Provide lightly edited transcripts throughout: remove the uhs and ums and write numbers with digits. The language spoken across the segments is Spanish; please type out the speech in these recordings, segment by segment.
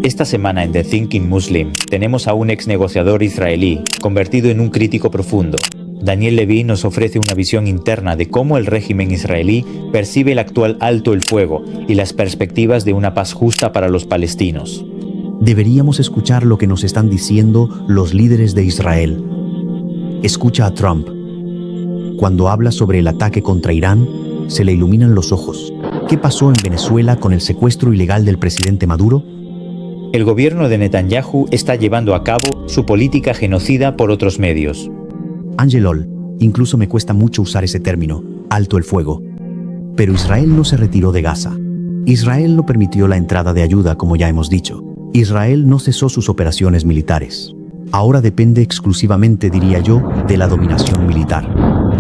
Esta semana en The Thinking Muslim tenemos a un ex negociador israelí convertido en un crítico profundo. Daniel Levy nos ofrece una visión interna de cómo el régimen israelí percibe el actual alto el fuego y las perspectivas de una paz justa para los palestinos. Deberíamos escuchar lo que nos están diciendo los líderes de Israel. Escucha a Trump. Cuando habla sobre el ataque contra Irán, se le iluminan los ojos. ¿Qué pasó en Venezuela con el secuestro ilegal del presidente Maduro? El gobierno de Netanyahu está llevando a cabo su política genocida por otros medios. Angelol, incluso me cuesta mucho usar ese término, alto el fuego. Pero Israel no se retiró de Gaza. Israel no permitió la entrada de ayuda, como ya hemos dicho. Israel no cesó sus operaciones militares. Ahora depende exclusivamente, diría yo, de la dominación militar.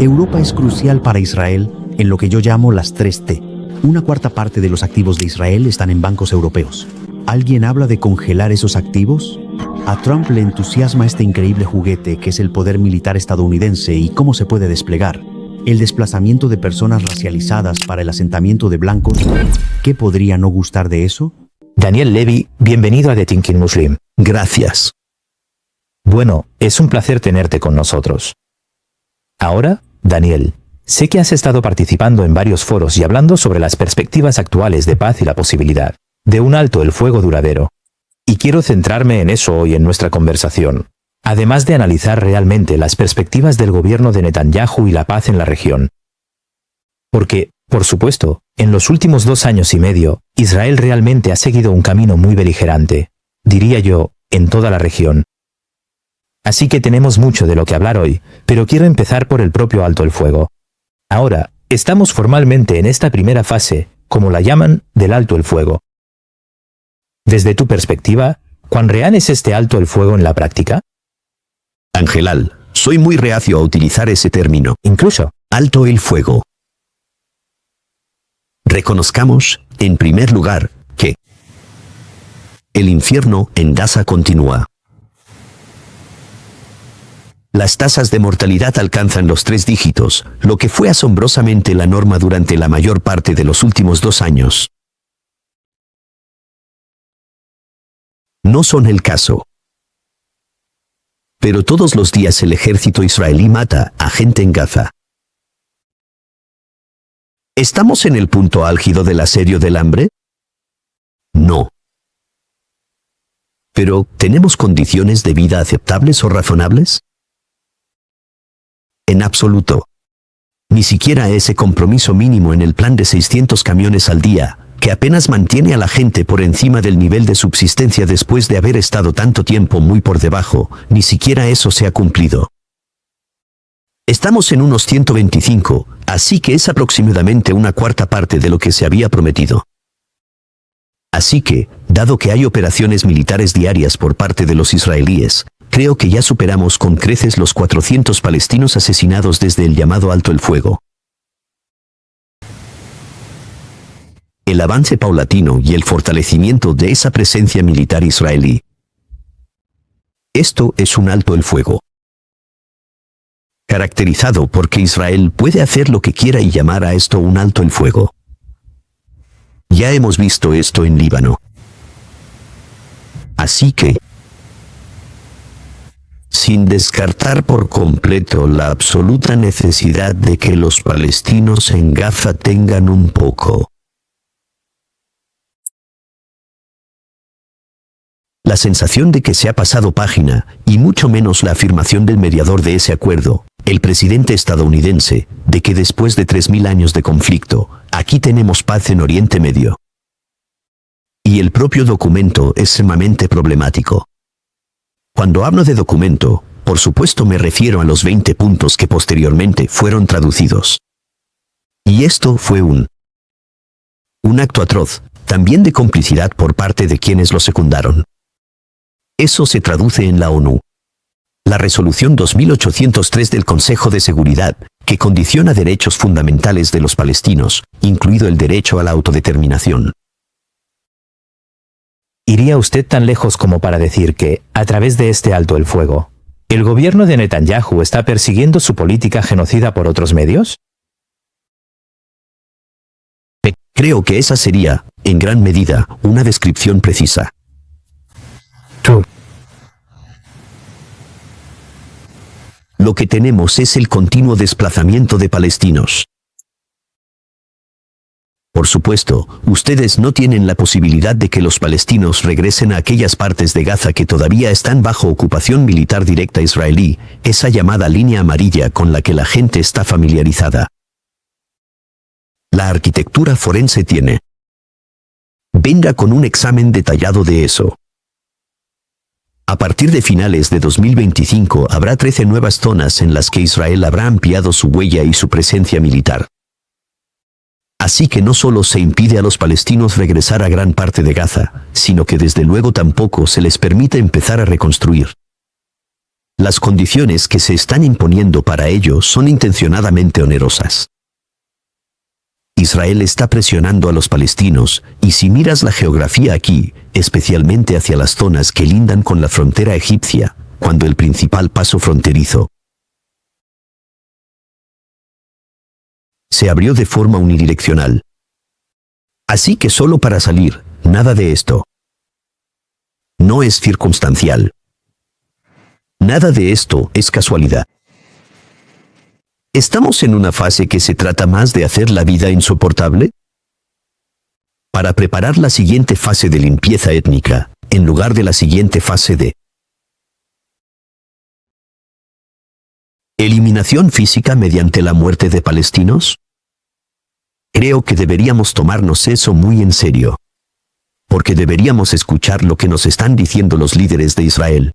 Europa es crucial para Israel en lo que yo llamo las 3T. Una cuarta parte de los activos de Israel están en bancos europeos. ¿Alguien habla de congelar esos activos? A Trump le entusiasma este increíble juguete que es el poder militar estadounidense y cómo se puede desplegar. El desplazamiento de personas racializadas para el asentamiento de blancos. ¿Qué podría no gustar de eso? Daniel Levy, bienvenido a The Thinking Muslim. Gracias. Bueno, es un placer tenerte con nosotros. Ahora, Daniel, sé que has estado participando en varios foros y hablando sobre las perspectivas actuales de paz y la posibilidad de un alto el fuego duradero. Y quiero centrarme en eso hoy en nuestra conversación, además de analizar realmente las perspectivas del gobierno de Netanyahu y la paz en la región. Porque, por supuesto, en los últimos 2 años y medio, Israel realmente ha seguido un camino muy beligerante, diría yo, en toda la región. Así que tenemos mucho de lo que hablar hoy, pero quiero empezar por el propio alto el fuego. Ahora, estamos formalmente en esta primera fase, como la llaman, del alto el fuego. Desde tu perspectiva, ¿cuán real es este alto el fuego en la práctica? Angelal, soy muy reacio a utilizar ese término. Incluso, Alto el fuego. Reconozcamos, en primer lugar, que el infierno en Gaza continúa. Las tasas de mortalidad alcanzan los 3 dígitos, lo que fue asombrosamente la norma durante la mayor parte de los últimos 2 años. No son el caso. Pero todos los días el ejército israelí mata a gente en Gaza. ¿Estamos en el punto álgido del asedio del hambre? No. Pero, ¿tenemos condiciones de vida aceptables o razonables? En absoluto. Ni siquiera ese compromiso mínimo en el plan de 600 camiones al día, que apenas mantiene a la gente por encima del nivel de subsistencia después de haber estado tanto tiempo muy por debajo, ni siquiera eso se ha cumplido. Estamos en unos 125, así que es aproximadamente una cuarta parte de lo que se había prometido. Así que, dado que hay operaciones militares diarias por parte de los israelíes, creo que ya superamos con creces los 400 palestinos asesinados desde el llamado alto el fuego. El avance paulatino y el fortalecimiento de esa presencia militar israelí. Esto es un alto el fuego. Caracterizado porque Israel puede hacer lo que quiera y llamar a esto un alto el fuego. Ya hemos visto esto en Líbano. Así que, sin descartar por completo la absoluta necesidad de que los palestinos en Gaza tengan un poco la sensación de que se ha pasado página, y mucho menos la afirmación del mediador de ese acuerdo, el presidente estadounidense, de que después de 3000 años de conflicto, aquí tenemos paz en Oriente Medio. Y el propio documento es sumamente problemático. Cuando hablo de documento, por supuesto me refiero a los 20 puntos que posteriormente fueron traducidos. Y esto fue un acto atroz, también de complicidad por parte de quienes lo secundaron. Eso se traduce en la ONU. La resolución 2803 del Consejo de Seguridad, que condiciona derechos fundamentales de los palestinos, incluido el derecho a la autodeterminación. ¿Iría usted tan lejos como para decir que, a través de este alto el fuego, el gobierno de Netanyahu está persiguiendo su política genocida por otros medios? Creo que esa sería, en gran medida, una descripción precisa. Lo que tenemos es el continuo desplazamiento de palestinos. Por supuesto, ustedes no tienen la posibilidad de que los palestinos regresen a aquellas partes de Gaza que todavía están bajo ocupación militar directa israelí, esa llamada línea amarilla con la que la gente está familiarizada. La arquitectura forense tiene. Venga con un examen detallado de eso. A partir de finales de 2025 habrá 13 nuevas zonas en las que Israel habrá ampliado su huella y su presencia militar. Así que no solo se impide a los palestinos regresar a gran parte de Gaza, sino que desde luego tampoco se les permite empezar a reconstruir. Las condiciones que se están imponiendo para ello son intencionadamente onerosas. Israel está presionando a los palestinos, y si miras la geografía aquí, especialmente hacia las zonas que lindan con la frontera egipcia, cuando el principal paso fronterizo se abrió de forma unidireccional. Así que solo para salir, nada de esto. No es circunstancial. Nada de esto es casualidad. ¿Estamos en una fase que se trata más de hacer la vida insoportable? Para preparar la siguiente fase de limpieza étnica, en lugar de la siguiente fase de eliminación física mediante la muerte de palestinos? Creo que deberíamos tomarnos eso muy en serio. Porque deberíamos escuchar lo que nos están diciendo los líderes de Israel.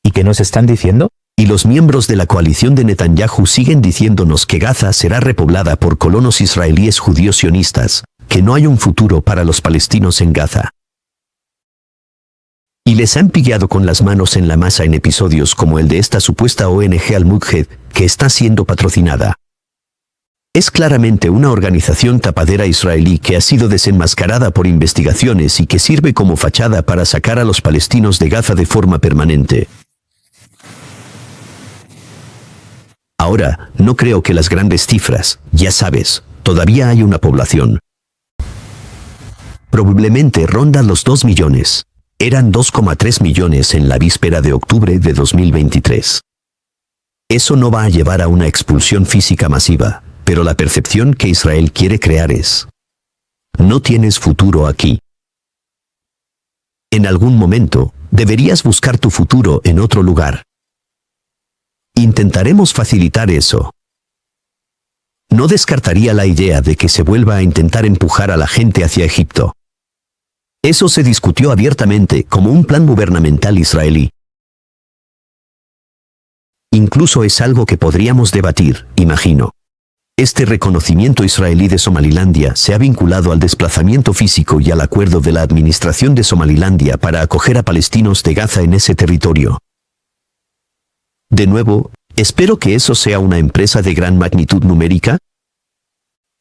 ¿Y qué nos están diciendo? Y los miembros de la coalición de Netanyahu siguen diciéndonos que Gaza será repoblada por colonos israelíes judíos sionistas, que no hay un futuro para los palestinos en Gaza. Y les han pillado con las manos en la masa en episodios como el de esta supuesta ONG Al-Mujhed, que está siendo patrocinada. Es claramente una organización tapadera israelí que ha sido desenmascarada por investigaciones y que sirve como fachada para sacar a los palestinos de Gaza de forma permanente. Ahora, no creo que las grandes cifras, ya sabes, todavía hay una población. Probablemente rondan los 2 millones. Eran 2,3 millones en la víspera de octubre de 2023. Eso no va a llevar a una expulsión física masiva, pero la percepción que Israel quiere crear es: no tienes futuro aquí. En algún momento, deberías buscar tu futuro en otro lugar. Intentaremos facilitar eso. No descartaría la idea de que se vuelva a intentar empujar a la gente hacia Egipto. Eso se discutió abiertamente como un plan gubernamental israelí. Incluso es algo que podríamos debatir, imagino. Este reconocimiento israelí de Somalilandia se ha vinculado al desplazamiento físico y al acuerdo de la administración de Somalilandia para acoger a palestinos de Gaza en ese territorio. De nuevo, espero que eso sea una empresa de gran magnitud numérica.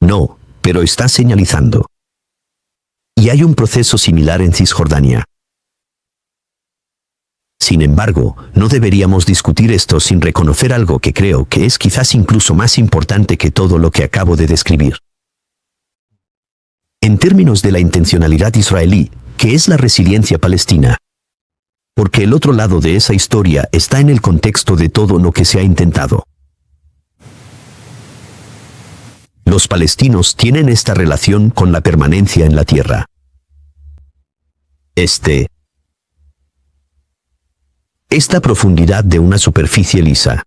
No, pero está señalizando. Y hay un proceso similar en Cisjordania. Sin embargo, no deberíamos discutir esto sin reconocer algo que creo que es quizás incluso más importante que todo lo que acabo de describir. En términos de la intencionalidad israelí, que es la resiliencia palestina. Porque el otro lado de esa historia está en el contexto de todo lo que se ha intentado. Los palestinos tienen esta relación con la permanencia en la tierra. Esta profundidad de una superficie lisa.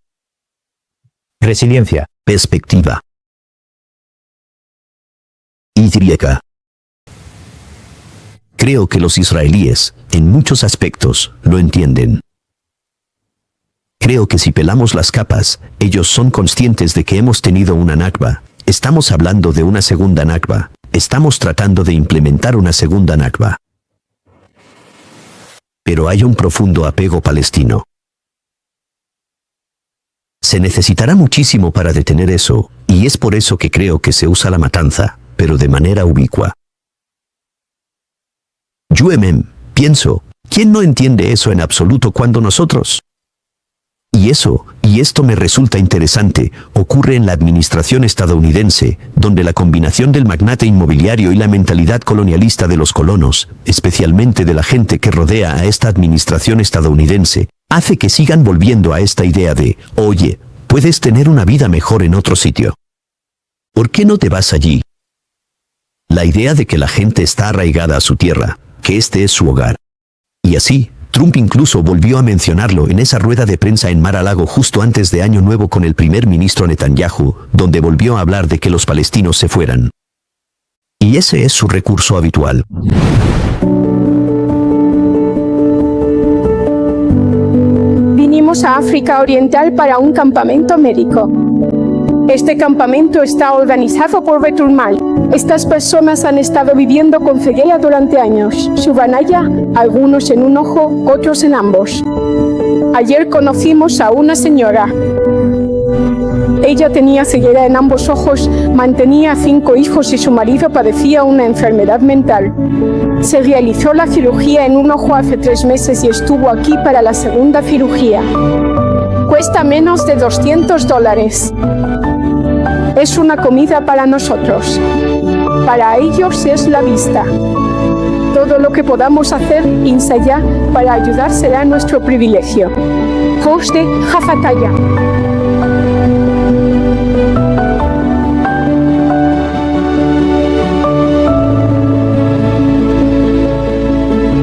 Resiliencia. Perspectiva. Y. Creo que los israelíes, en muchos aspectos, lo entienden. Creo que si pelamos las capas, ellos son conscientes de que hemos tenido una Nakba. Estamos hablando de una segunda Nakba. Estamos tratando de implementar una segunda Nakba. Pero hay un profundo apego palestino. Se necesitará muchísimo para detener eso, y es por eso que creo que se usa la matanza, pero de manera ubicua. Pienso, ¿quién no entiende eso en absoluto cuando nosotros? Y esto me resulta interesante, ocurre en la administración estadounidense, donde la combinación del magnate inmobiliario y la mentalidad colonialista de los colonos, especialmente de la gente que rodea a esta administración estadounidense, hace que sigan volviendo a esta idea de, oye, Puedes tener una vida mejor en otro sitio. ¿Por qué no te vas allí? La idea de que la gente está arraigada a su tierra, que este es su hogar. Y así, Trump incluso volvió a mencionarlo en esa rueda de prensa en Mar-a-Lago justo antes de Año Nuevo con el primer ministro Netanyahu, donde volvió a hablar de que los palestinos se fueran. Y ese es su recurso habitual. Vinimos a África Oriental para un campamento médico. Este campamento está organizado por Betulmal. Estas personas han estado viviendo con ceguera durante años. Subanaya, algunos en un ojo, otros en ambos. Ayer conocimos a una señora. Ella tenía ceguera en ambos ojos, mantenía 5 hijos y su marido padecía una enfermedad mental. Se realizó la cirugía en un ojo hace 3 meses y estuvo aquí para la segunda cirugía. Cuesta menos de $200. Es una comida para nosotros. Para ellos es la vista. Todo lo que podamos hacer, Insaya, para ayudar será nuestro privilegio. José Jafataya.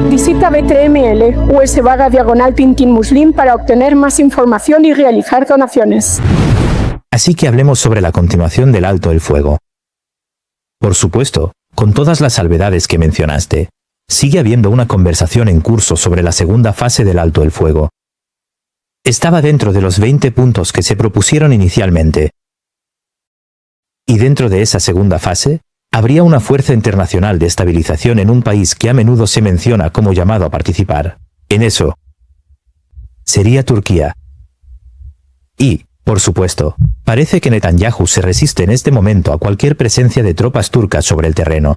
Visita BTML, US/Pintin Muslim para obtener más información y realizar donaciones. Así que hablemos sobre la continuación del alto el fuego. Por supuesto, con todas las salvedades que mencionaste, sigue habiendo una conversación en curso sobre la segunda fase del alto el fuego. Estaba dentro de los 20 puntos que se propusieron inicialmente. Y dentro de esa segunda fase, habría una fuerza internacional de estabilización en un país que a menudo se menciona como llamado a participar. En eso, sería Turquía. Y, por supuesto, parece que Netanyahu se resiste en este momento a cualquier presencia de tropas turcas sobre el terreno.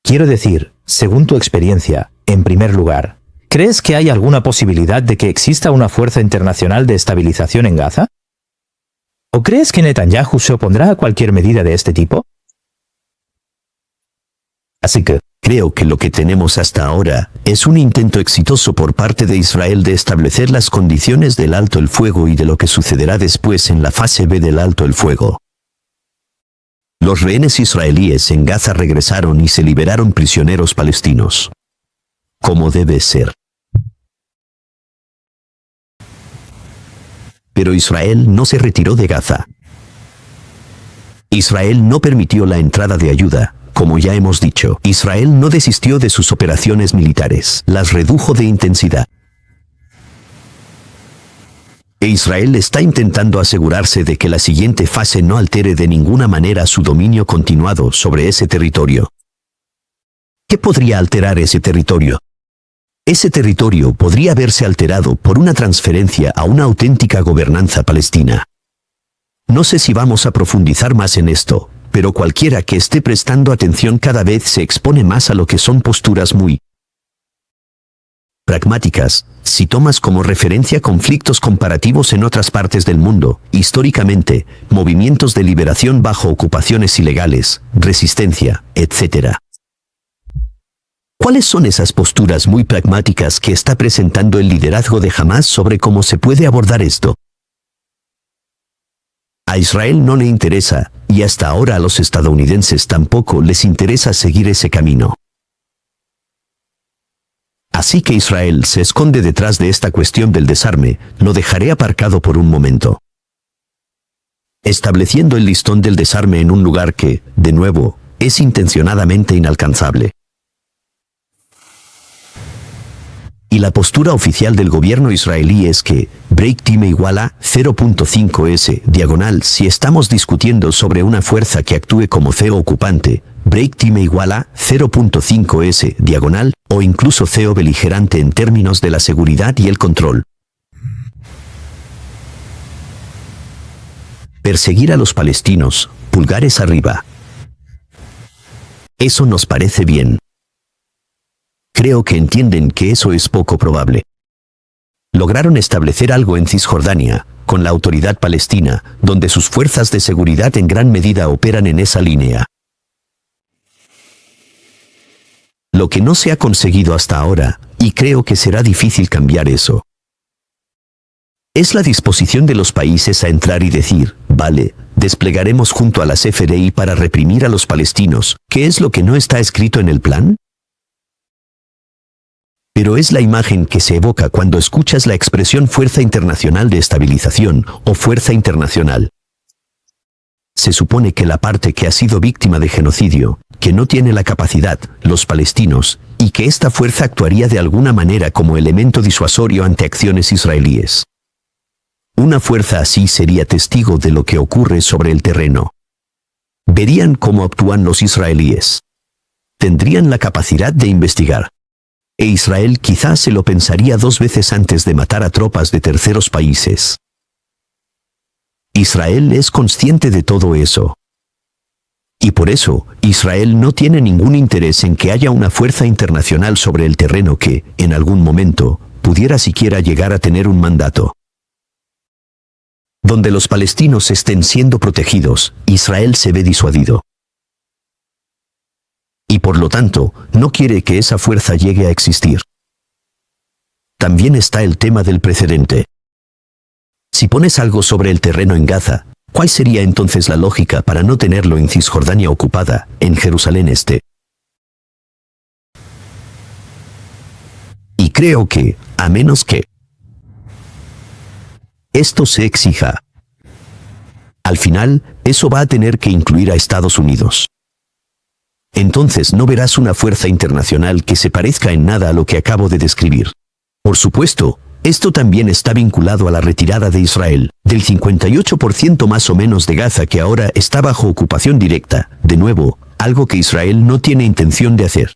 Quiero decir, según tu experiencia, en primer lugar, ¿crees que hay alguna posibilidad de que exista una fuerza internacional de estabilización en Gaza? ¿O crees que Netanyahu se opondrá a cualquier medida de este tipo? Así que, creo que lo que tenemos hasta ahora es un intento exitoso por parte de Israel de establecer las condiciones del alto el fuego y de lo que sucederá después en la fase B del alto el fuego. Los rehenes israelíes en Gaza regresaron y se liberaron prisioneros palestinos. Como debe ser. Pero Israel no se retiró de Gaza. Israel no permitió la entrada de ayuda. Como ya hemos dicho, Israel no desistió de sus operaciones militares, las redujo de intensidad. E Israel está intentando asegurarse de que la siguiente fase no altere de ninguna manera su dominio continuado sobre ese territorio. ¿Qué podría alterar ese territorio? Ese territorio podría verse alterado por una transferencia a una auténtica gobernanza palestina. No sé si vamos a profundizar más en esto, pero cualquiera que esté prestando atención cada vez se expone más a lo que son posturas muy pragmáticas, si tomas como referencia conflictos comparativos en otras partes del mundo, históricamente, movimientos de liberación bajo ocupaciones ilegales, resistencia, etc. ¿Cuáles son esas posturas muy pragmáticas que está presentando el liderazgo de Hamás sobre cómo se puede abordar esto? A Israel no le interesa, y hasta ahora a los estadounidenses tampoco les interesa seguir ese camino. Así que Israel se esconde detrás de esta cuestión del desarme, lo dejaré aparcado por un momento. Estableciendo el listón del desarme en un lugar que, de nuevo, es intencionadamente inalcanzable. Y la postura oficial del gobierno israelí es que break time igual a 0.5s diagonal si estamos discutiendo sobre una fuerza que actúe como CEO ocupante, break time igual a 0.5s diagonal o incluso CEO beligerante en términos de la seguridad y el control. Perseguir a los palestinos, pulgares arriba. Eso nos parece bien. Creo que entienden que eso es poco probable. Lograron establecer algo en Cisjordania, con la autoridad palestina, donde sus fuerzas de seguridad en gran medida operan en esa línea. Lo que no se ha conseguido hasta ahora, y creo que será difícil cambiar eso. Es la disposición de los países a entrar y decir, vale, desplegaremos junto a las FDI para reprimir a los palestinos, ¿qué es lo que no está escrito en el plan? Pero es la imagen que se evoca cuando escuchas la expresión Fuerza Internacional de Estabilización o Fuerza Internacional. Se supone que la parte que ha sido víctima de genocidio, que no tiene la capacidad, los palestinos, y que esta fuerza actuaría de alguna manera como elemento disuasorio ante acciones israelíes. Una fuerza así sería testigo de lo que ocurre sobre el terreno. Verían cómo actúan los israelíes. Tendrían la capacidad de investigar. E Israel quizás se lo pensaría 2 veces antes de matar a tropas de terceros países. Israel es consciente de todo eso. Y por eso, Israel no tiene ningún interés en que haya una fuerza internacional sobre el terreno que, en algún momento, pudiera siquiera llegar a tener un mandato. Donde los palestinos estén siendo protegidos, Israel se ve disuadido. Y por lo tanto, no quiere que esa fuerza llegue a existir. También está el tema del precedente. Si pones algo sobre el terreno en Gaza, ¿cuál sería entonces la lógica para no tenerlo en Cisjordania ocupada, en Jerusalén Este? Y creo que, a menos que esto se exija, al final, eso va a tener que incluir a Estados Unidos. Entonces no verás una fuerza internacional que se parezca en nada a lo que acabo de describir. Por supuesto, esto también está vinculado a la retirada de Israel, del 58% más o menos de Gaza que ahora está bajo ocupación directa, de nuevo, algo que Israel no tiene intención de hacer.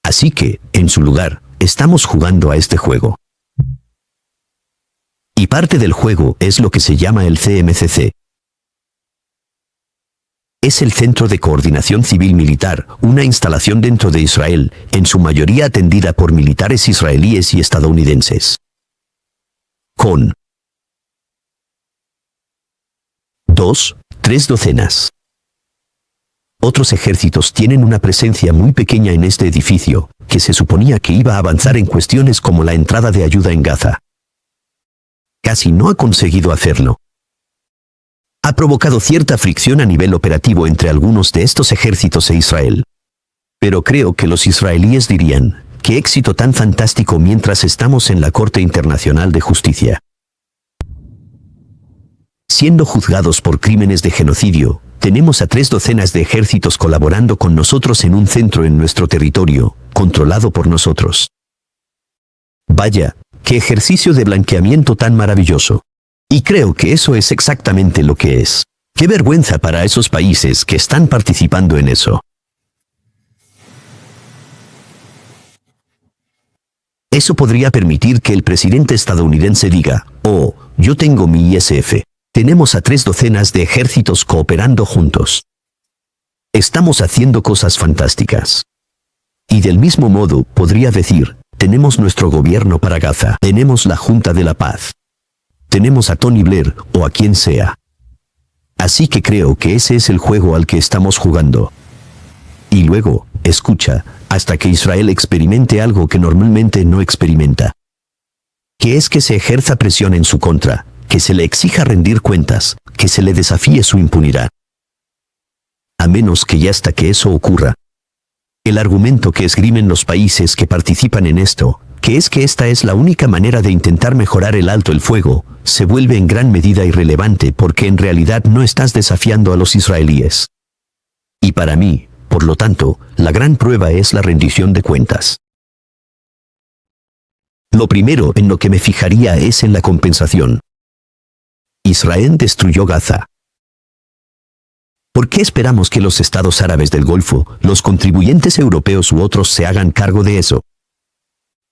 Así que, en su lugar, estamos jugando a este juego. Y parte del juego es lo que se llama el CMCC. Es el Centro de Coordinación Civil Militar, una instalación dentro de Israel, en su mayoría atendida por militares israelíes y estadounidenses. Con 2, 3 docenas. Otros ejércitos tienen una presencia muy pequeña en este edificio, que se suponía que iba a avanzar en cuestiones como la entrada de ayuda en Gaza. Casi no ha conseguido hacerlo. Ha provocado cierta fricción a nivel operativo entre algunos de estos ejércitos e Israel. Pero creo que los israelíes dirían, ¡qué éxito tan fantástico mientras estamos en la Corte Internacional de Justicia! Siendo juzgados por crímenes de genocidio, tenemos a 3 docenas de ejércitos colaborando con nosotros en un centro en nuestro territorio, controlado por nosotros. Vaya, qué ejercicio de blanqueamiento tan maravilloso. Y creo que eso es exactamente lo que es. ¡Qué vergüenza para esos países que están participando en eso! Eso podría permitir que el presidente estadounidense diga, oh, yo tengo mi ISF. Tenemos a 3 docenas de ejércitos cooperando juntos. Estamos haciendo cosas fantásticas. Y del mismo modo podría decir, tenemos nuestro gobierno para Gaza, tenemos la Junta de la Paz. Tenemos a Tony Blair o a quien sea. Así que creo que ese es el juego al que estamos jugando. Y luego, escucha, hasta que Israel experimente algo que normalmente no experimenta. Que es que se ejerza presión en su contra, que se le exija rendir cuentas, que se le desafíe su impunidad. A menos que ya hasta que eso ocurra. El argumento que esgrimen los países que participan en esto, que es que esta es la única manera de intentar mejorar el alto el fuego, se vuelve en gran medida irrelevante porque en realidad no estás desafiando a los israelíes. Y para mí, por lo tanto, la gran prueba es la rendición de cuentas. Lo primero en lo que me fijaría es en la compensación. Israel destruyó Gaza. ¿Por qué esperamos que los estados árabes del Golfo, los contribuyentes europeos u otros se hagan cargo de eso?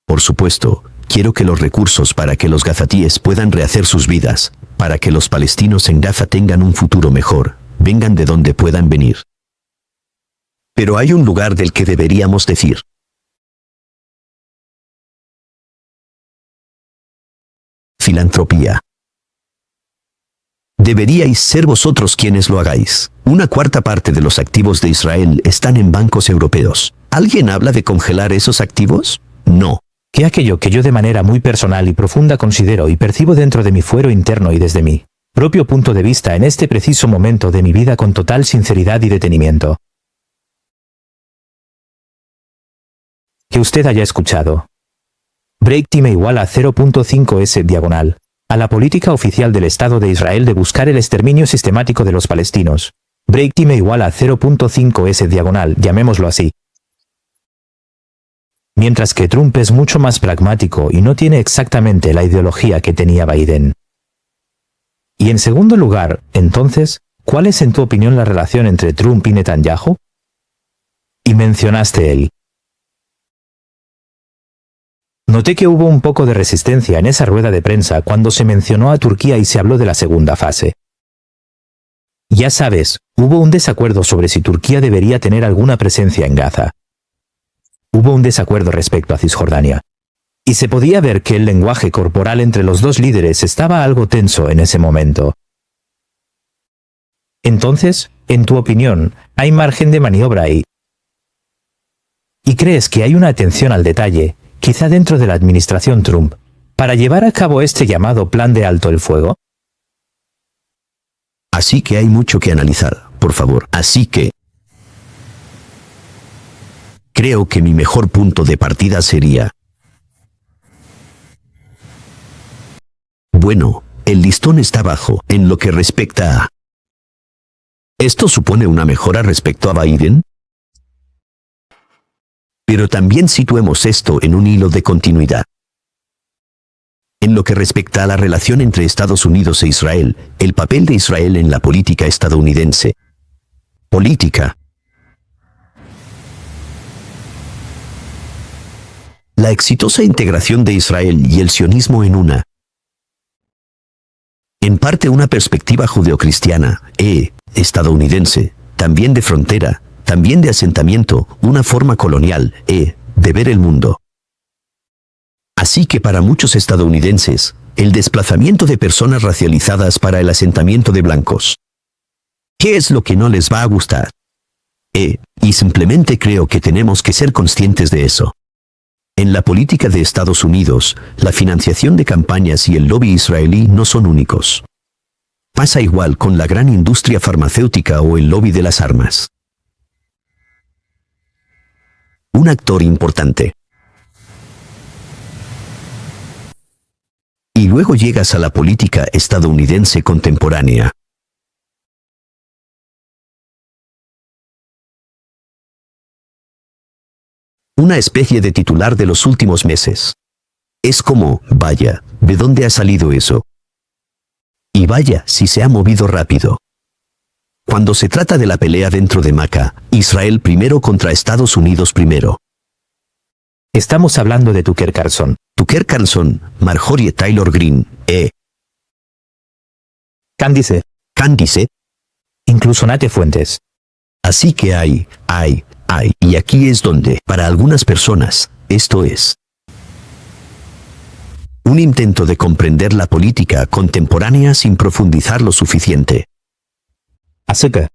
Por supuesto, quiero que los recursos para que los gazatíes puedan rehacer sus vidas, para que los palestinos en Gaza tengan un futuro mejor, vengan de donde puedan venir. Pero hay un lugar del que deberíamos decir. Filantropía. Deberíais ser vosotros quienes lo hagáis. 1/4 parte de los activos de Israel están en bancos europeos. ¿Alguien habla de congelar esos activos? No. que aquello que yo de manera muy personal y profunda considero y percibo dentro de mi fuero interno y desde mi propio punto de vista en este preciso momento de mi vida con total sinceridad y detenimiento. Que usted haya escuchado. Break Time igual a 0.5s diagonal. A la política oficial del Estado de Israel de buscar el exterminio sistemático de los palestinos. Break Time igual a 0.5s diagonal, llamémoslo así. Mientras que Trump es mucho más pragmático y no tiene exactamente la ideología que tenía Biden. Y en segundo lugar, entonces, ¿cuál es en tu opinión la relación entre Trump y Netanyahu? Y mencionaste él. Noté que hubo un poco de resistencia en esa rueda de prensa cuando se mencionó a Turquía y se habló de la segunda fase. Ya sabes, hubo un desacuerdo sobre si Turquía debería tener alguna presencia en Gaza. Hubo un desacuerdo respecto a Cisjordania. Y se podía ver que el lenguaje corporal entre los dos líderes estaba algo tenso en ese momento. Entonces, en tu opinión, ¿hay margen de maniobra ahí? ¿Y crees que hay una atención al detalle, quizá dentro de la administración Trump, para llevar a cabo este llamado plan de alto el fuego? Así que hay mucho que analizar, por favor. Así que creo que mi mejor punto de partida sería: bueno, el listón está bajo en lo que respecta a... ¿Esto supone una mejora respecto a Biden? Pero también situemos esto en un hilo de continuidad. En lo que respecta a la relación entre Estados Unidos e Israel, el papel de Israel en la política estadounidense. Política. La exitosa integración de Israel y el sionismo en parte una perspectiva judeocristiana, estadounidense, también de frontera, también de asentamiento, una forma colonial, de ver el mundo. Así que para muchos estadounidenses, el desplazamiento de personas racializadas para el asentamiento de blancos. ¿Qué es lo que no les va a gustar? Y simplemente creo que tenemos que ser conscientes de eso. En la política de Estados Unidos, la financiación de campañas y el lobby israelí no son únicos. Pasa igual con la gran industria farmacéutica o el lobby de las armas. Un actor importante. Y luego llegas a la política estadounidense contemporánea. Una especie de titular de los últimos meses. Es como, vaya, ¿de dónde ha salido eso? Y vaya, si se ha movido rápido. Cuando se trata de la pelea dentro de Maca, Israel primero contra Estados Unidos primero. Estamos hablando de Tucker Carlson. Tucker Carlson, Marjorie Taylor Greene, Candice, incluso Nate Fuentes. Así que hay, y aquí es donde, para algunas personas, esto es un intento de comprender la política contemporánea sin profundizar lo suficiente. Así que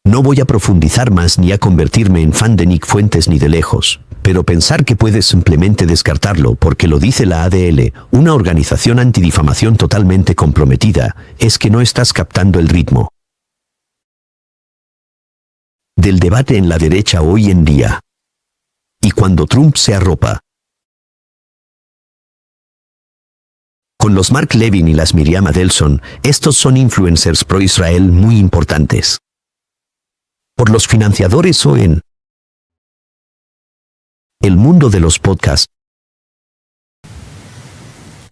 no voy a profundizar más ni a convertirme en fan de Nick Fuentes ni de lejos, pero pensar que puedes simplemente descartarlo porque lo dice la ADL, una organización antidifamación totalmente comprometida, es que no estás captando el ritmo del debate en la derecha hoy en día. Y cuando Trump se arropa con los Mark Levin y las Miriam Adelson, estos son influencers pro-Israel muy importantes. Por los financiadores o en el mundo de los podcasts.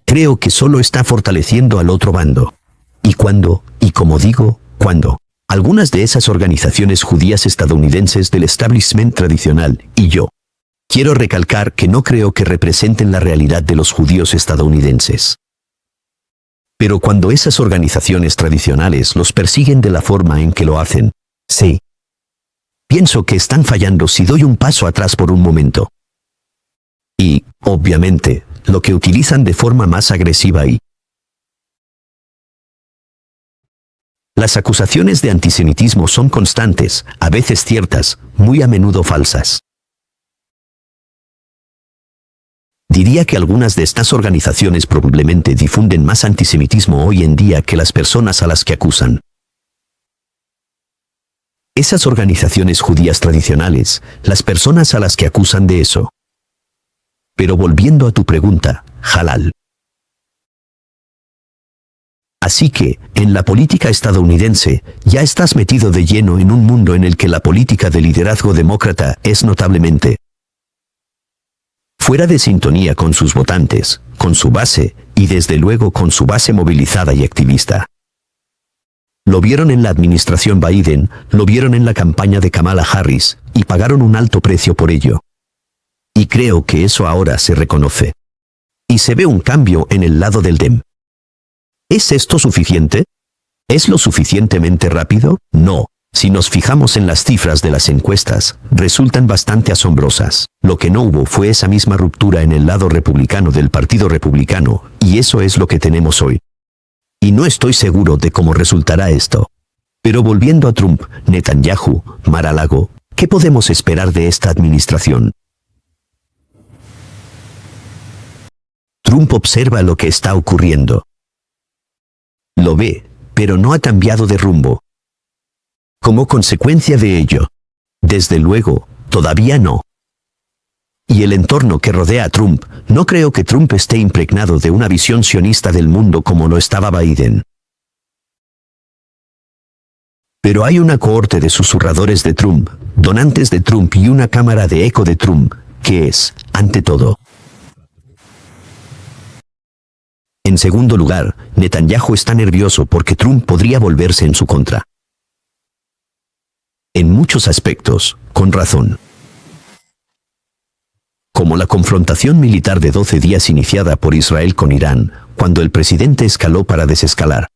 Creo que solo está fortaleciendo al otro bando. Y como digo, cuando algunas de esas organizaciones judías estadounidenses del establishment tradicional, y yo quiero recalcar que no creo que representen la realidad de los judíos estadounidenses. Pero cuando esas organizaciones tradicionales los persiguen de la forma en que lo hacen, sí, pienso que están fallando si doy un paso atrás por un momento. Y, obviamente, lo que utilizan de forma más agresiva y las acusaciones de antisemitismo son constantes, a veces ciertas, muy a menudo falsas. Diría que algunas de estas organizaciones probablemente difunden más antisemitismo hoy en día que las personas a las que acusan. Esas organizaciones judías tradicionales, las personas a las que acusan de eso. Pero volviendo a tu pregunta, Halal. Así que, en la política estadounidense, ya estás metido de lleno en un mundo en el que la política de liderazgo demócrata es notablemente fuera de sintonía con sus votantes, con su base, y desde luego con su base movilizada y activista. Lo vieron en la administración Biden, lo vieron en la campaña de Kamala Harris, y pagaron un alto precio por ello. Y creo que eso ahora se reconoce. Y se ve un cambio en el lado del Dem. ¿Es esto suficiente? ¿Es lo suficientemente rápido? No. Si nos fijamos en las cifras de las encuestas, resultan bastante asombrosas. Lo que no hubo fue esa misma ruptura en el lado republicano del Partido Republicano, y eso es lo que tenemos hoy. Y no estoy seguro de cómo resultará esto. Pero volviendo a Trump, Netanyahu, Mar-a-Lago, ¿qué podemos esperar de esta administración? Trump observa lo que está ocurriendo. Lo ve, pero no ha cambiado de rumbo. Como consecuencia de ello, desde luego, todavía no. Y el entorno que rodea a Trump, no creo que Trump esté impregnado de una visión sionista del mundo como lo estaba Biden. Pero hay una cohorte de susurradores de Trump, donantes de Trump y una cámara de eco de Trump, que es, ante todo. En segundo lugar, Netanyahu está nervioso porque Trump podría volverse en su contra. En muchos aspectos, con razón. Como la confrontación militar de 12 días iniciada por Israel con Irán, cuando el presidente escaló para desescalar.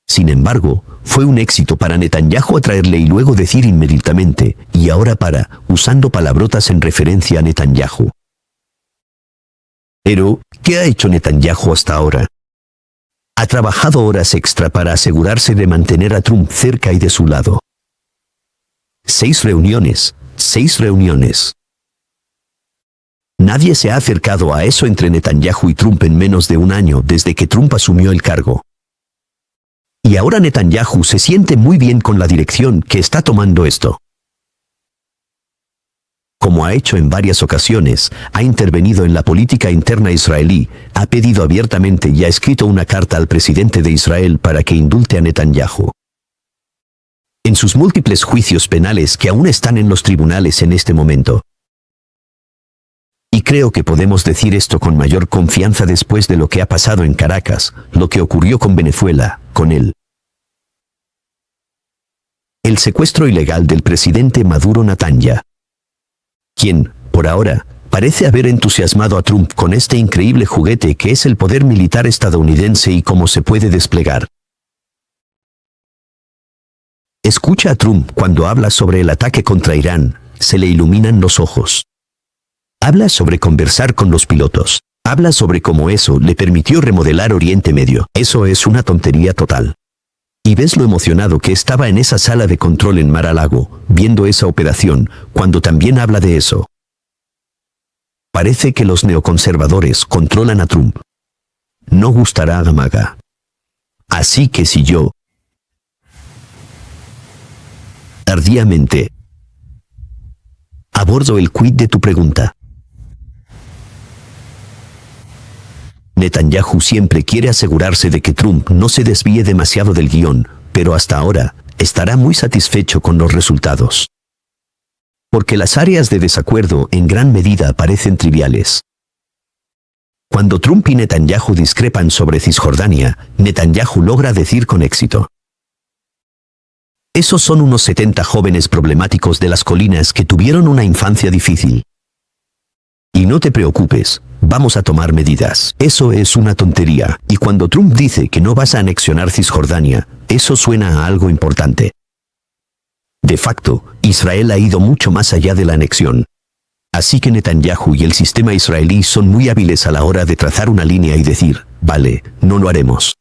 Sin embargo, fue un éxito para Netanyahu atraerle y luego decir inmediatamente, y ahora para, usando palabrotas en referencia a Netanyahu. Pero, ¿qué ha hecho Netanyahu hasta ahora? Ha trabajado horas extra para asegurarse de mantener a Trump cerca y de su lado. 6 reuniones. Nadie se ha acercado a eso entre Netanyahu y Trump en menos de un año desde que Trump asumió el cargo. Y ahora Netanyahu se siente muy bien con la dirección que está tomando esto. Como ha hecho en varias ocasiones, ha intervenido en la política interna israelí, ha pedido abiertamente y ha escrito una carta al presidente de Israel para que indulte a Netanyahu. En sus múltiples juicios penales que aún están en los tribunales en este momento. Y creo que podemos decir esto con mayor confianza después de lo que ha pasado en Caracas, lo que ocurrió con Venezuela, con él. El secuestro ilegal del presidente Maduro Natanya, quien, por ahora, parece haber entusiasmado a Trump con este increíble juguete que es el poder militar estadounidense y cómo se puede desplegar. Escucha a Trump cuando habla sobre el ataque contra Irán, se le iluminan los ojos. Habla sobre conversar con los pilotos. Habla sobre cómo eso le permitió remodelar Oriente Medio. Eso es una tontería total. Y ves lo emocionado que estaba en esa sala de control en Mar-a-Lago, viendo esa operación, cuando también habla de eso. Parece que los neoconservadores controlan a Trump. No gustará a MAGA. Así que si yo tardíamente abordo el quid de tu pregunta. Netanyahu siempre quiere asegurarse de que Trump no se desvíe demasiado del guión, pero hasta ahora estará muy satisfecho con los resultados. Porque las áreas de desacuerdo en gran medida parecen triviales. Cuando Trump y Netanyahu discrepan sobre Cisjordania, Netanyahu logra decir con éxito: esos son unos 70 jóvenes problemáticos de las colinas que tuvieron una infancia difícil. Y no te preocupes, vamos a tomar medidas. Eso es una tontería. Y cuando Trump dice que no vas a anexionar Cisjordania, eso suena a algo importante. De facto, Israel ha ido mucho más allá de la anexión. Así que Netanyahu y el sistema israelí son muy hábiles a la hora de trazar una línea y decir, vale, no lo haremos.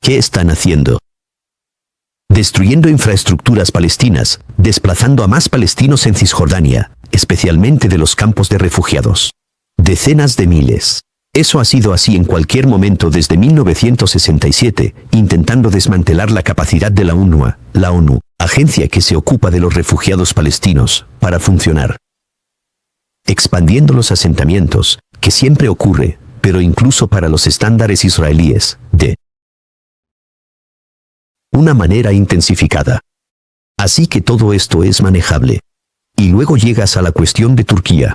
¿Qué están haciendo? destruyendo infraestructuras palestinas, desplazando a más palestinos en Cisjordania, especialmente de los campos de refugiados. Decenas de miles. Eso ha sido así en cualquier momento desde 1967, intentando desmantelar la capacidad de la ONU, agencia que se ocupa de los refugiados palestinos, para funcionar. Expandiendo los asentamientos, que siempre ocurre, pero incluso para los estándares israelíes, de una manera intensificada. Así que todo esto es manejable. Y luego llegas a la cuestión de Turquía.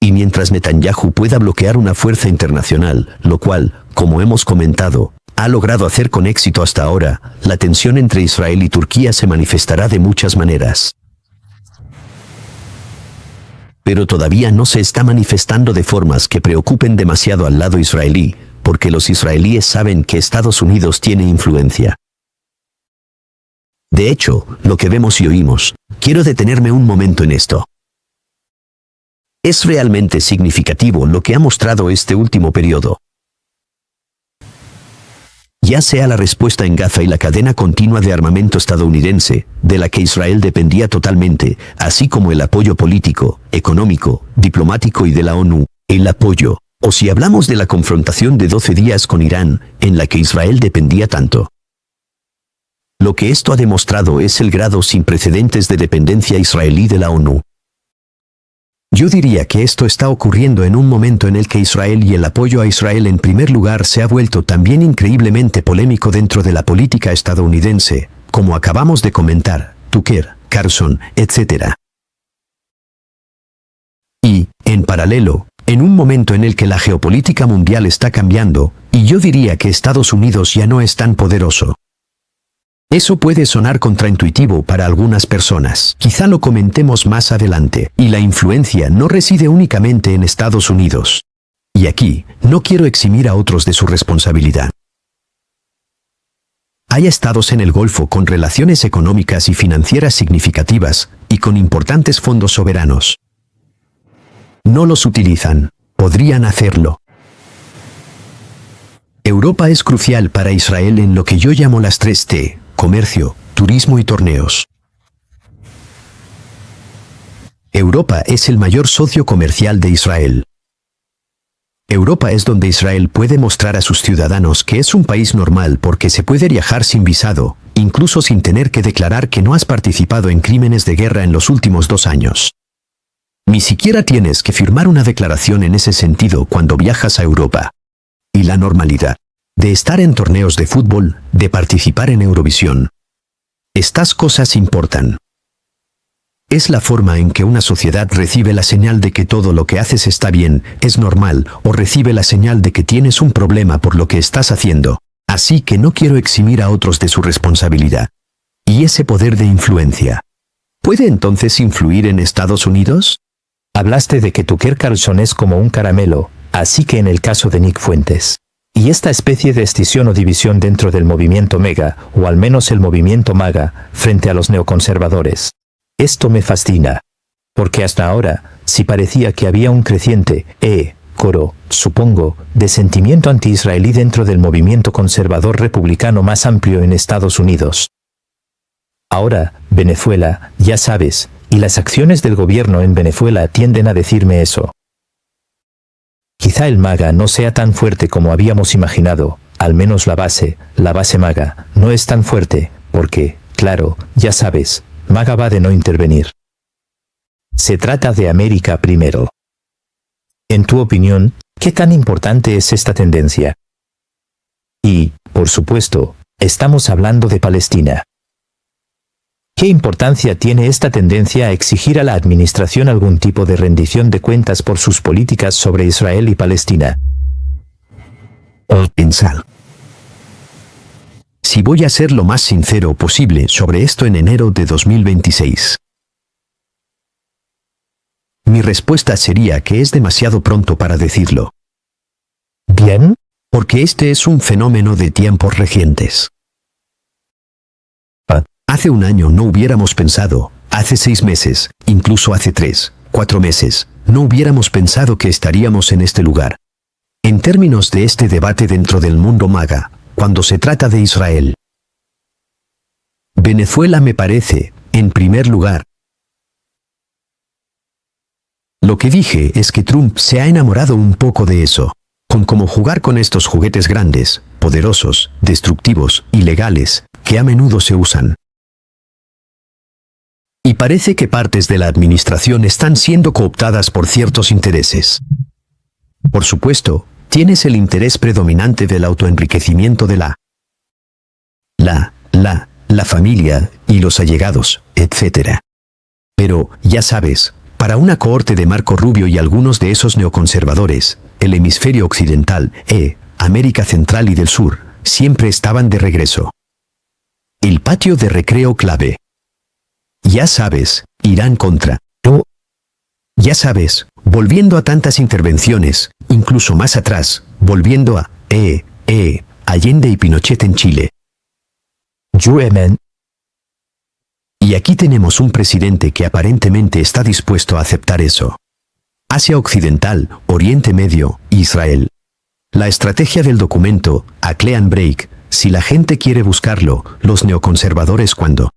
Y mientras Netanyahu pueda bloquear una fuerza internacional, lo cual, como hemos comentado, ha logrado hacer con éxito hasta ahora, la tensión entre Israel y Turquía se manifestará de muchas maneras. Pero todavía no se está manifestando de formas que preocupen demasiado al lado israelí, porque los israelíes saben que Estados Unidos tiene influencia. De hecho, lo que vemos y oímos, quiero detenerme un momento en esto. Es realmente significativo lo que ha mostrado este último periodo. Ya sea la respuesta en Gaza y la cadena continua de armamento estadounidense, de la que Israel dependía totalmente, así como el apoyo político, económico, diplomático y de la ONU, el apoyo, o si hablamos de la confrontación de 12 días con Irán, en la que Israel dependía tanto. Lo que esto ha demostrado es el grado sin precedentes de dependencia israelí de la ONU. Yo diría que esto está ocurriendo en un momento en el que Israel y el apoyo a Israel en primer lugar se ha vuelto también increíblemente polémico dentro de la política estadounidense, como acabamos de comentar, Tucker, Carlson, etc. Y, en paralelo, en un momento en el que la geopolítica mundial está cambiando, y yo diría que Estados Unidos ya no es tan poderoso. Eso puede sonar contraintuitivo para algunas personas, quizá lo comentemos más adelante, y la influencia no reside únicamente en Estados Unidos. Y aquí, no quiero eximir a otros de su responsabilidad. Hay estados en el Golfo con relaciones económicas y financieras significativas, y con importantes fondos soberanos. No los utilizan, podrían hacerlo. Europa es crucial para Israel en lo que yo llamo las 3T. Comercio, turismo y torneos. Europa es el mayor socio comercial de Israel. Europa es donde Israel puede mostrar a sus ciudadanos que es un país normal porque se puede viajar sin visado, incluso sin tener que declarar que no has participado en crímenes de guerra en los últimos 2 años. Ni siquiera tienes que firmar una declaración en ese sentido cuando viajas a Europa. Y la normalidad de estar en torneos de fútbol, de participar en Eurovisión. Estas cosas importan. Es la forma en que una sociedad recibe la señal de que todo lo que haces está bien, es normal, o recibe la señal de que tienes un problema por lo que estás haciendo. Así que no quiero eximir a otros de su responsabilidad. ¿Y ese poder de influencia? ¿Puede entonces influir en Estados Unidos? Hablaste de que Tucker Carlson es como un caramelo, así que en el caso de Nick Fuentes. Y esta especie de escisión o división dentro del movimiento MEGA, o al menos el movimiento MAGA, frente a los neoconservadores. Esto me fascina. Porque hasta ahora, sí parecía que había un creciente, coro, supongo, de sentimiento anti-israelí dentro del movimiento conservador republicano más amplio en Estados Unidos. Ahora, Venezuela, ya sabes, y las acciones del gobierno en Venezuela tienden a decirme eso. Quizá el MAGA no sea tan fuerte como habíamos imaginado, al menos la base MAGA, no es tan fuerte, porque, claro, ya sabes, MAGA va de no intervenir. Se trata de América primero. En tu opinión, ¿qué tan importante es esta tendencia? Y, por supuesto, estamos hablando de Palestina. ¿Qué importancia tiene esta tendencia a exigir a la administración algún tipo de rendición de cuentas por sus políticas sobre Israel y Palestina? Pensar. Si voy a ser lo más sincero posible sobre esto en enero de 2026. Mi respuesta sería que es demasiado pronto para decirlo. ¿Bien? Porque este es un fenómeno de tiempos recientes. Hace un año no hubiéramos pensado, hace 6 meses, incluso hace 3, 4 meses, no hubiéramos pensado que estaríamos en este lugar. En términos de este debate dentro del mundo MAGA, cuando se trata de Israel. Venezuela me parece, en primer lugar. Lo que dije es que Trump se ha enamorado un poco de eso, con cómo jugar con estos juguetes grandes, poderosos, destructivos, ilegales, que a menudo se usan. Y parece que partes de la administración están siendo cooptadas por ciertos intereses. Por supuesto, tienes el interés predominante del autoenriquecimiento de la familia y los allegados, etc. Pero, ya sabes, para una cohorte de Marco Rubio y algunos de esos neoconservadores, el hemisferio occidental, América Central y del Sur, siempre estaban de regreso. El patio de recreo clave. Ya sabes, Irán contra. Ya sabes, volviendo a tantas intervenciones, incluso más atrás, volviendo a Allende y Pinochet en Chile. Yemen. Y aquí tenemos un presidente que aparentemente está dispuesto a aceptar eso. Asia Occidental, Oriente Medio, Israel. La estrategia del documento, a Clean Break, si la gente quiere buscarlo, los neoconservadores cuando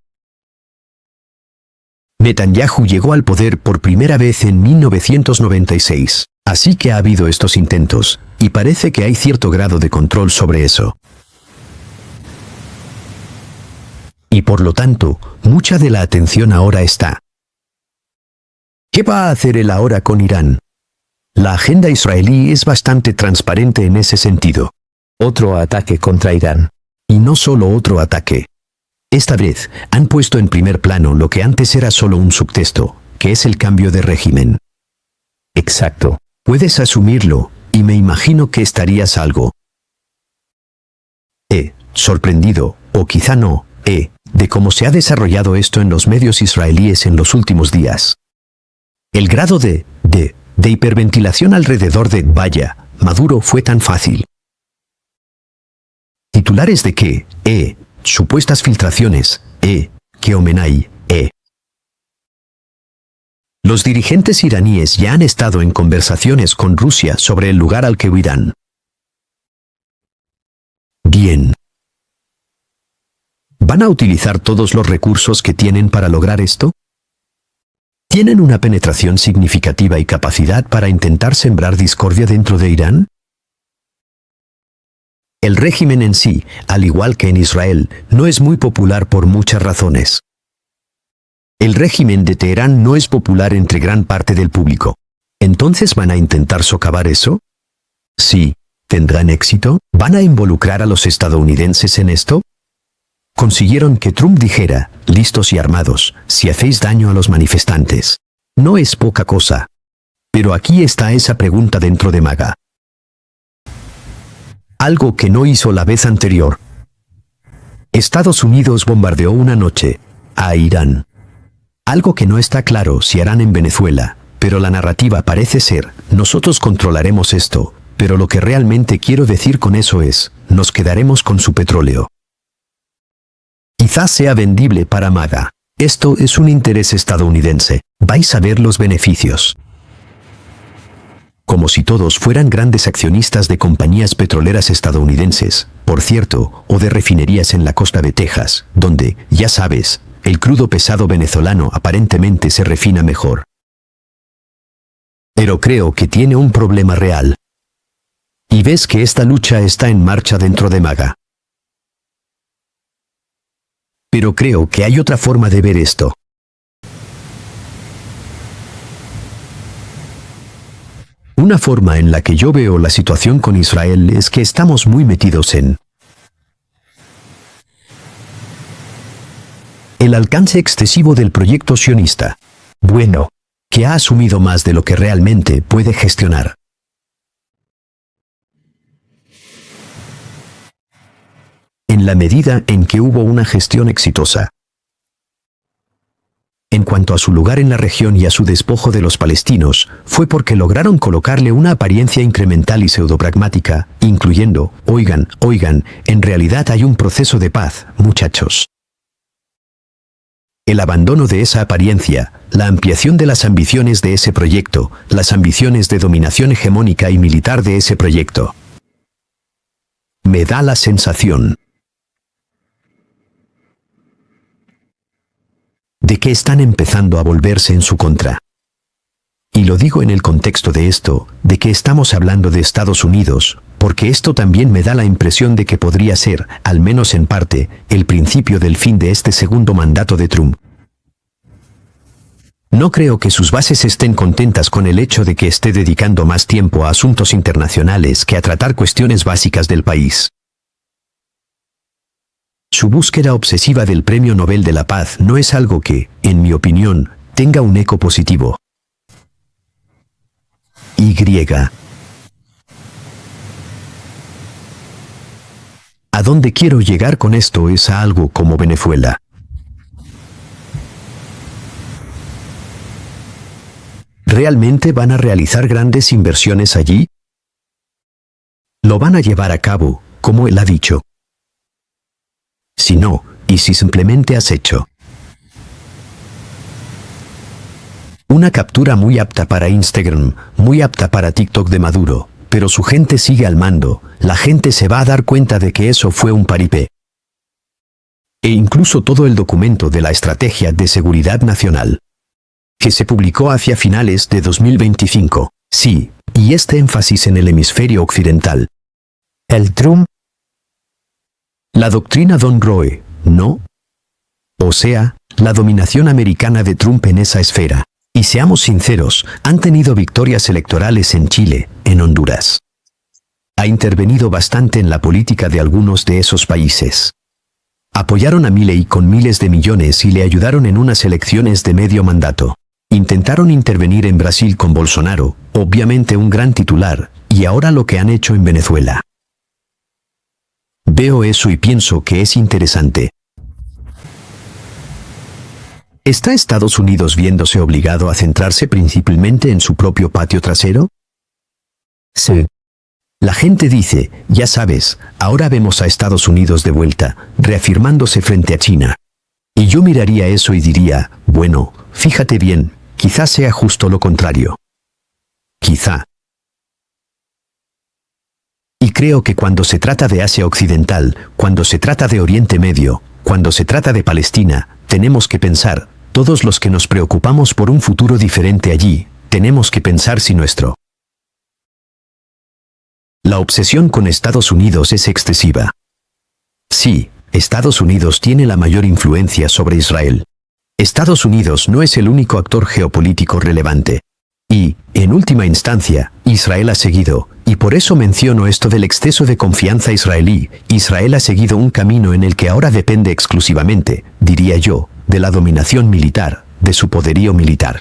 Netanyahu llegó al poder por primera vez en 1996. Así que ha habido estos intentos, y parece que hay cierto grado de control sobre eso. Y por lo tanto, mucha de la atención ahora está. ¿Qué va a hacer él ahora con Irán? La agenda israelí es bastante transparente en ese sentido. Otro ataque contra Irán. Y no solo otro ataque. Esta vez, han puesto en primer plano lo que antes era solo un subtexto, que es el cambio de régimen. Exacto. Puedes asumirlo, y me imagino que estarías algo sorprendido, o quizá no, de cómo se ha desarrollado esto en los medios israelíes en los últimos días. El grado de hiperventilación alrededor de vaya, Maduro fue tan fácil. Titulares de que, supuestas filtraciones, que Omenay, Los dirigentes iraníes ya han estado en conversaciones con Rusia sobre el lugar al que huirán. Bien. ¿Van a utilizar todos los recursos que tienen para lograr esto? ¿Tienen una penetración significativa y capacidad para intentar sembrar discordia dentro de Irán? El régimen en sí, al igual que en Israel, no es muy popular por muchas razones. El régimen de Teherán no es popular entre gran parte del público. ¿Entonces van a intentar socavar eso? Sí. ¿Tendrán éxito? ¿Van a involucrar a los estadounidenses en esto? Consiguieron que Trump dijera, listos y armados, si hacéis daño a los manifestantes. No es poca cosa. Pero aquí está esa pregunta dentro de MAGA. Algo que no hizo la vez anterior. Estados Unidos bombardeó una noche a Irán. Algo que no está claro si harán en Venezuela, pero la narrativa parece ser, nosotros controlaremos esto, pero lo que realmente quiero decir con eso es, nos quedaremos con su petróleo. Quizás sea vendible para MAGA. Esto es un interés estadounidense. Vais a ver los beneficios. Como si todos fueran grandes accionistas de compañías petroleras estadounidenses, por cierto, o de refinerías en la costa de Texas, donde, ya sabes, el crudo pesado venezolano aparentemente se refina mejor. Pero creo que tiene un problema real. Y ves que esta lucha está en marcha dentro de MAGA. Pero creo que hay otra forma de ver esto. Una forma en la que yo veo la situación con Israel es que estamos muy metidos en el alcance excesivo del proyecto sionista. Bueno, que ha asumido más de lo que realmente puede gestionar. En la medida en que hubo una gestión exitosa. En cuanto a su lugar en la región y a su despojo de los palestinos, fue porque lograron colocarle una apariencia incremental y pseudopragmática, incluyendo, oigan, en realidad hay un proceso de paz, muchachos. El abandono de esa apariencia, la ampliación de las ambiciones de ese proyecto, las ambiciones de dominación hegemónica y militar de ese proyecto. Me da la sensación de que están empezando a volverse en su contra. Y lo digo en el contexto de esto, de que estamos hablando de Estados Unidos, porque esto también me da la impresión de que podría ser, al menos en parte, el principio del fin de este segundo mandato de Trump. No creo que sus bases estén contentas con el hecho de que esté dedicando más tiempo a asuntos internacionales que a tratar cuestiones básicas del país. Su búsqueda obsesiva del Premio Nobel de la Paz no es algo que, en mi opinión, tenga un eco positivo. ¿A dónde quiero llegar con esto es a algo como Venezuela? ¿Realmente van a realizar grandes inversiones allí? ¿Lo van a llevar a cabo, como él ha dicho? Si no, y si simplemente has hecho una captura muy apta para Instagram, muy apta para TikTok de Maduro, pero su gente sigue al mando, la gente se va a dar cuenta de que eso fue un paripé. E incluso todo el documento de la Estrategia de Seguridad Nacional, que se publicó hacia finales de 2025, sí, y este énfasis en el hemisferio occidental. El Trump. La doctrina Don Roe, ¿no? O sea, la dominación americana de Trump en esa esfera. Y seamos sinceros, han tenido victorias electorales en Chile, en Honduras. Ha intervenido bastante en la política de algunos de esos países. Apoyaron a Milei con miles de millones y le ayudaron en unas elecciones de medio mandato. Intentaron intervenir en Brasil con Bolsonaro, obviamente un gran titular, y ahora lo que han hecho en Venezuela. Veo eso y pienso que es interesante. ¿Está Estados Unidos viéndose obligado a centrarse principalmente en su propio patio trasero? Sí. La gente dice, ya sabes, ahora vemos a Estados Unidos de vuelta, reafirmándose frente a China. Y yo miraría eso y diría, bueno, fíjate bien, quizá sea justo lo contrario. Quizá. Y creo que cuando se trata de Asia Occidental, cuando se trata de Oriente Medio, cuando se trata de Palestina, tenemos que pensar, todos los que nos preocupamos por un futuro diferente allí, tenemos que pensar si nuestro. La obsesión con Estados Unidos es excesiva. Sí, Estados Unidos tiene la mayor influencia sobre Israel. Estados Unidos no es el único actor geopolítico relevante. Y, en última instancia, Israel ha seguido, y por eso menciono esto del exceso de confianza israelí, Israel ha seguido un camino en el que ahora depende exclusivamente, diría yo, de la dominación militar, de su poderío militar.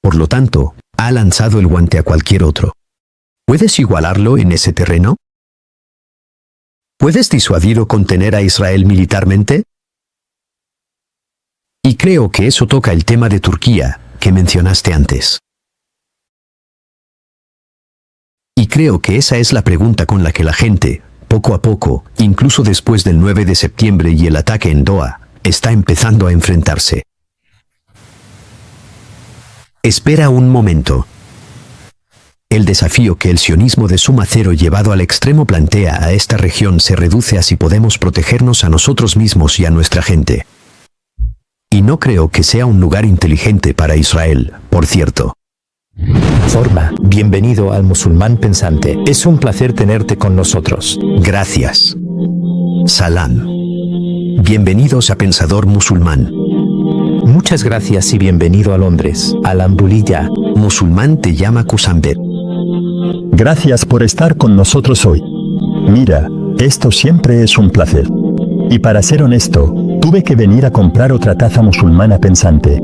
Por lo tanto, ha lanzado el guante a cualquier otro. ¿Puedes igualarlo en ese terreno? ¿Puedes disuadir o contener a Israel militarmente? Y creo que eso toca el tema de Turquía, que mencionaste antes. Y creo que esa es la pregunta con la que la gente, poco a poco, incluso después del 9 de septiembre y el ataque en Doha, está empezando a enfrentarse. Espera un momento. El desafío que el sionismo de suma cero llevado al extremo plantea a esta región se reduce a si podemos protegernos a nosotros mismos y a nuestra gente. Y no creo que sea un lugar inteligente para Israel, por cierto. Forma, bienvenido al Musulmán Pensante. Es un placer tenerte con nosotros. Gracias. Salam. Bienvenidos a Pensador Musulmán. Muchas gracias y bienvenido a Londres. Alhamdulillah. Musulmán te llama Kusambet. Gracias por estar con nosotros hoy. Mira, esto siempre es un placer. Y para ser honesto, tuve que venir a comprar otra taza musulmana pensante.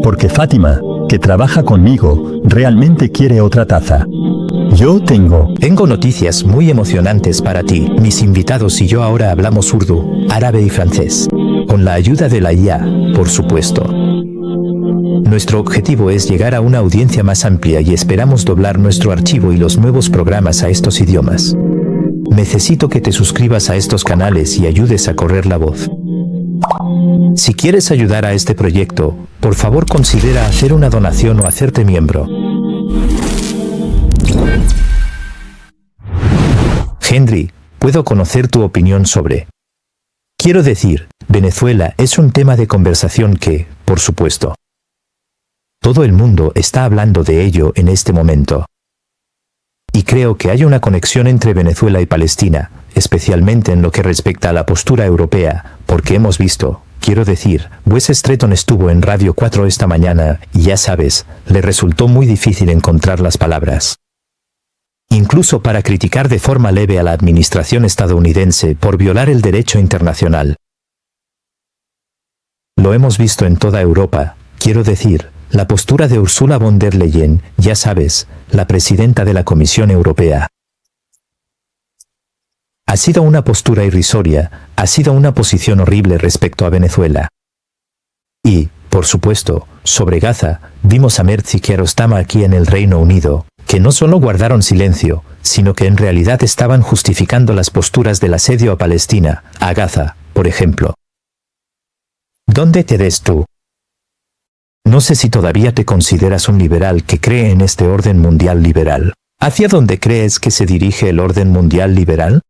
Porque Fátima, que trabaja conmigo, realmente quiere otra taza. Tengo noticias muy emocionantes para ti. Mis invitados y yo ahora hablamos urdu, árabe y francés. Con la ayuda de la IA, por supuesto. Nuestro objetivo es llegar a una audiencia más amplia y esperamos doblar nuestro archivo y los nuevos programas a estos idiomas. Necesito que te suscribas a estos canales y ayudes a correr la voz. Si quieres ayudar a este proyecto, por favor considera hacer una donación o hacerte miembro. Henry, ¿puedo conocer tu opinión sobre Quiero decir, Venezuela es un tema de conversación que, por supuesto, todo el mundo está hablando de ello en este momento. Y creo que hay una conexión entre Venezuela y Palestina, especialmente en lo que respecta a la postura europea, porque hemos visto, quiero decir, Wes Stretton estuvo en Radio 4 esta mañana y ya sabes, le resultó muy difícil encontrar las palabras. Incluso para criticar de forma leve a la administración estadounidense por violar el derecho internacional. Lo hemos visto en toda Europa, quiero decir, la postura de Ursula von der Leyen, ya sabes, la presidenta de la Comisión Europea. Ha sido una postura irrisoria, ha sido una posición horrible respecto a Venezuela. Y, por supuesto, sobre Gaza, vimos a Merz y Kiarostami aquí en el Reino Unido, que no solo guardaron silencio, sino que en realidad estaban justificando las posturas del asedio a Palestina, a Gaza, por ejemplo. ¿Dónde te ves tú? No sé si todavía te consideras un liberal que cree en este orden mundial liberal. ¿Hacia dónde crees que se dirige el orden mundial liberal?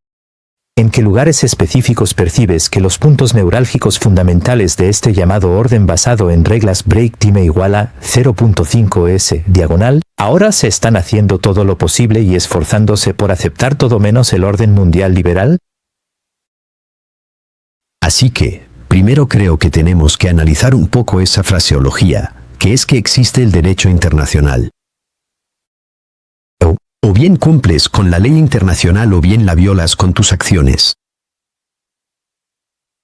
¿En qué lugares específicos percibes que los puntos neurálgicos fundamentales de este llamado orden basado en reglas break-time igual a 0.5s diagonal, ahora se están haciendo todo lo posible y esforzándose por aceptar todo menos el orden mundial liberal? Así que, primero creo que tenemos que analizar un poco esa fraseología, que es que existe el derecho internacional. O bien cumples con la ley internacional o bien la violas con tus acciones.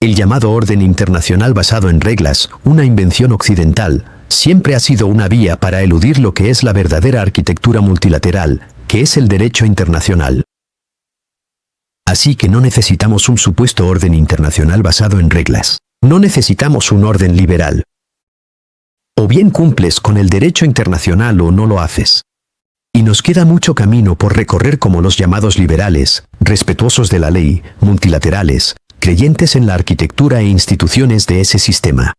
El llamado orden internacional basado en reglas, una invención occidental, siempre ha sido una vía para eludir lo que es la verdadera arquitectura multilateral, que es el derecho internacional. Así que no necesitamos un supuesto orden internacional basado en reglas. No necesitamos un orden liberal. O bien cumples con el derecho internacional o no lo haces. Y nos queda mucho camino por recorrer como los llamados liberales, respetuosos de la ley, multilaterales, creyentes en la arquitectura e instituciones de ese sistema.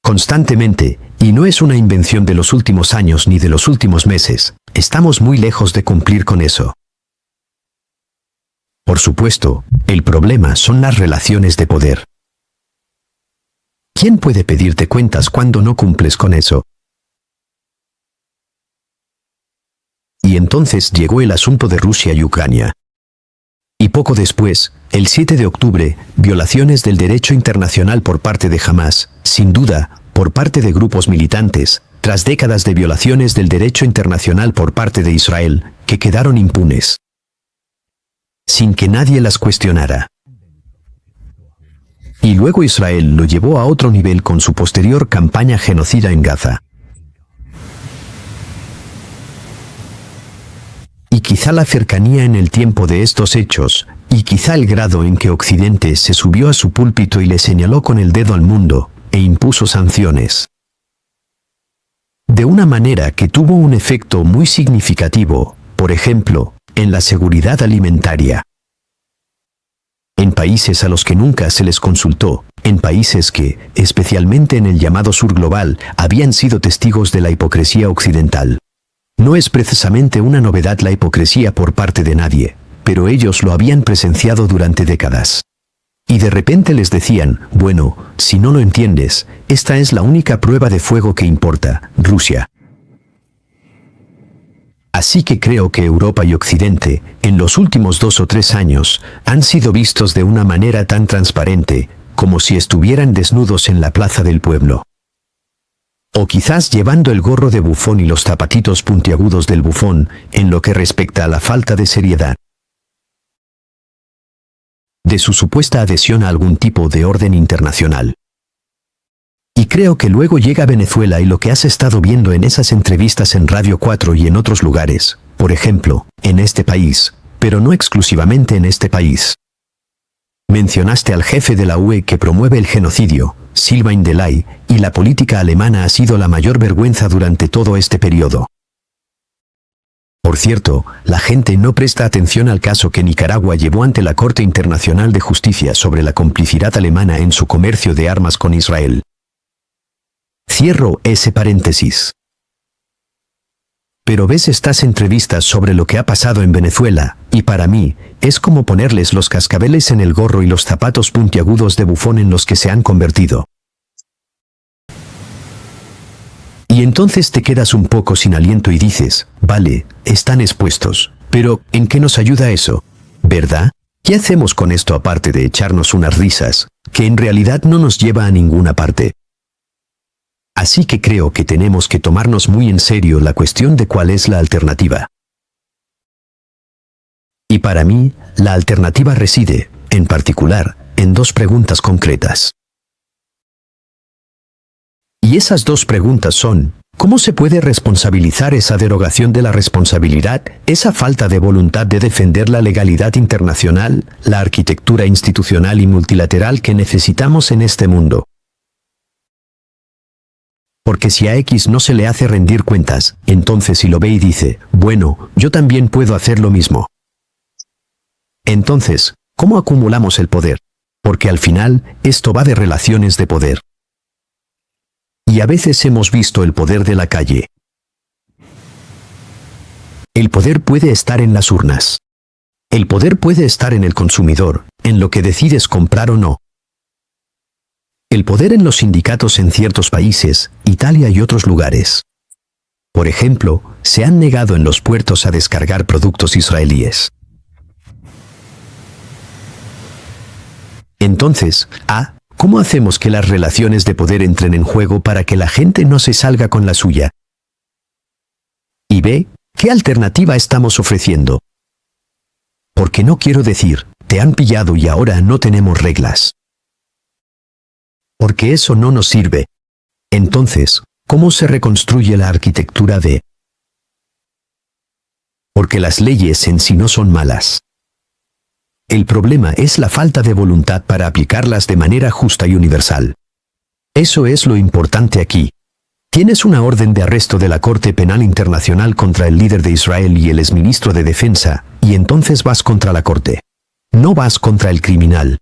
Constantemente, y no es una invención de los últimos años ni de los últimos meses, estamos muy lejos de cumplir con eso. Por supuesto, el problema son las relaciones de poder. ¿Quién puede pedirte cuentas cuando no cumples con eso? Y entonces llegó el asunto de Rusia y Ucrania. Y poco después, el 7 de octubre, violaciones del derecho internacional por parte de Hamás, sin duda, por parte de grupos militantes, tras décadas de violaciones del derecho internacional por parte de Israel, que quedaron impunes, sin que nadie las cuestionara. Y luego Israel lo llevó a otro nivel con su posterior campaña genocida en Gaza. Y quizá la cercanía en el tiempo de estos hechos, y quizá el grado en que Occidente se subió a su púlpito y le señaló con el dedo al mundo, e impuso sanciones. De una manera que tuvo un efecto muy significativo, por ejemplo, en la seguridad alimentaria. En países a los que nunca se les consultó, en países que, especialmente en el llamado sur global, habían sido testigos de la hipocresía occidental. No es precisamente una novedad la hipocresía por parte de nadie, pero ellos lo habían presenciado durante décadas. Y de repente les decían, bueno, si no lo entiendes, esta es la única prueba de fuego que importa, Rusia. Así que creo que Europa y Occidente, en los últimos 2 o 3 años, han sido vistos de una manera tan transparente, como si estuvieran desnudos en la plaza del pueblo. O quizás llevando el gorro de bufón y los zapatitos puntiagudos del bufón, en lo que respecta a la falta de seriedad de su supuesta adhesión a algún tipo de orden internacional. Y creo que luego llega Venezuela y lo que has estado viendo en esas entrevistas en Radio 4 y en otros lugares, por ejemplo, en este país, pero no exclusivamente en este país. Mencionaste al jefe de la UE que promueve el genocidio, Sylvain Delay, y la política alemana ha sido la mayor vergüenza durante todo este periodo. Por cierto, la gente no presta atención al caso que Nicaragua llevó ante la Corte Internacional de Justicia sobre la complicidad alemana en su comercio de armas con Israel. Cierro ese paréntesis. Pero ves estas entrevistas sobre lo que ha pasado en Venezuela, Y para mí, es como ponerles los cascabeles en el gorro y los zapatos puntiagudos de bufón en los que se han convertido. Y entonces te quedas un poco sin aliento y dices, vale, están expuestos, pero ¿en qué nos ayuda eso? ¿Verdad? ¿Qué hacemos con esto aparte de echarnos unas risas, que en realidad no nos lleva a ninguna parte? Así que creo que tenemos que tomarnos muy en serio la cuestión de cuál es la alternativa. Y para mí, la alternativa reside, en particular, en dos preguntas concretas. Y esas dos preguntas son, ¿cómo se puede responsabilizar esa derogación de la responsabilidad, esa falta de voluntad de defender la legalidad internacional, la arquitectura institucional y multilateral que necesitamos en este mundo? Porque si a X no se le hace rendir cuentas, entonces si lo ve y dice, bueno, yo también puedo hacer lo mismo. Entonces, ¿cómo acumulamos el poder? Porque al final, esto va de relaciones de poder. Y a veces hemos visto el poder de la calle. El poder puede estar en las urnas. El poder puede estar en el consumidor, en lo que decides comprar o no. El poder en los sindicatos en ciertos países, Italia y otros lugares. Por ejemplo, se han negado en los puertos a descargar productos israelíes. Entonces, ¿cómo hacemos que las relaciones de poder entren en juego para que la gente no se salga con la suya? Y B, ¿qué alternativa estamos ofreciendo? Porque no quiero decir, te han pillado y ahora no tenemos reglas. Porque eso no nos sirve. Entonces, ¿cómo se reconstruye la arquitectura de? Porque las leyes en sí no son malas. El problema es la falta de voluntad para aplicarlas de manera justa y universal. Eso es lo importante aquí. Tienes una orden de arresto de la Corte Penal Internacional contra el líder de Israel y el exministro de Defensa, y entonces vas contra la Corte. No vas contra el criminal.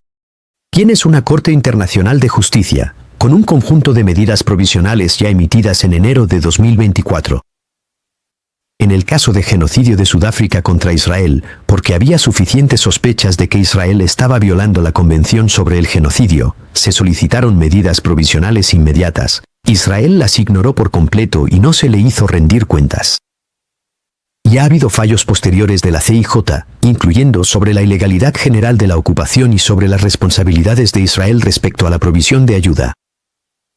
Tienes una Corte Internacional de Justicia, con un conjunto de medidas provisionales ya emitidas en enero de 2024. En el caso de genocidio de Sudáfrica contra Israel, porque había suficientes sospechas de que Israel estaba violando la Convención sobre el Genocidio, se solicitaron medidas provisionales inmediatas. Israel las ignoró por completo y no se le hizo rendir cuentas. Y ha habido fallos posteriores de la CIJ, incluyendo sobre la ilegalidad general de la ocupación y sobre las responsabilidades de Israel respecto a la provisión de ayuda.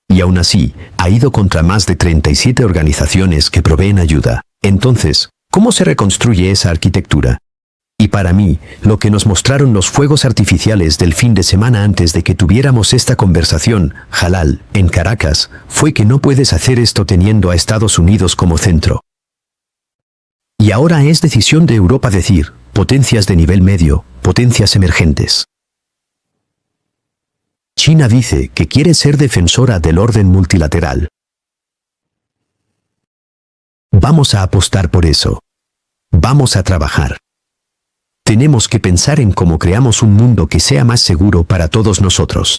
Y aún así, ha ido contra más de 37 organizaciones que proveen ayuda. Entonces, ¿cómo se reconstruye esa arquitectura? Y para mí, lo que nos mostraron los fuegos artificiales del fin de semana antes de que tuviéramos esta conversación, Jalal, en Caracas, fue que no puedes hacer esto teniendo a Estados Unidos como centro. Y ahora es decisión de Europa decir, potencias de nivel medio, potencias emergentes. China dice que quiere ser defensora del orden multilateral. Vamos a apostar por eso. Vamos a trabajar. Tenemos que pensar en cómo creamos un mundo que sea más seguro para todos nosotros.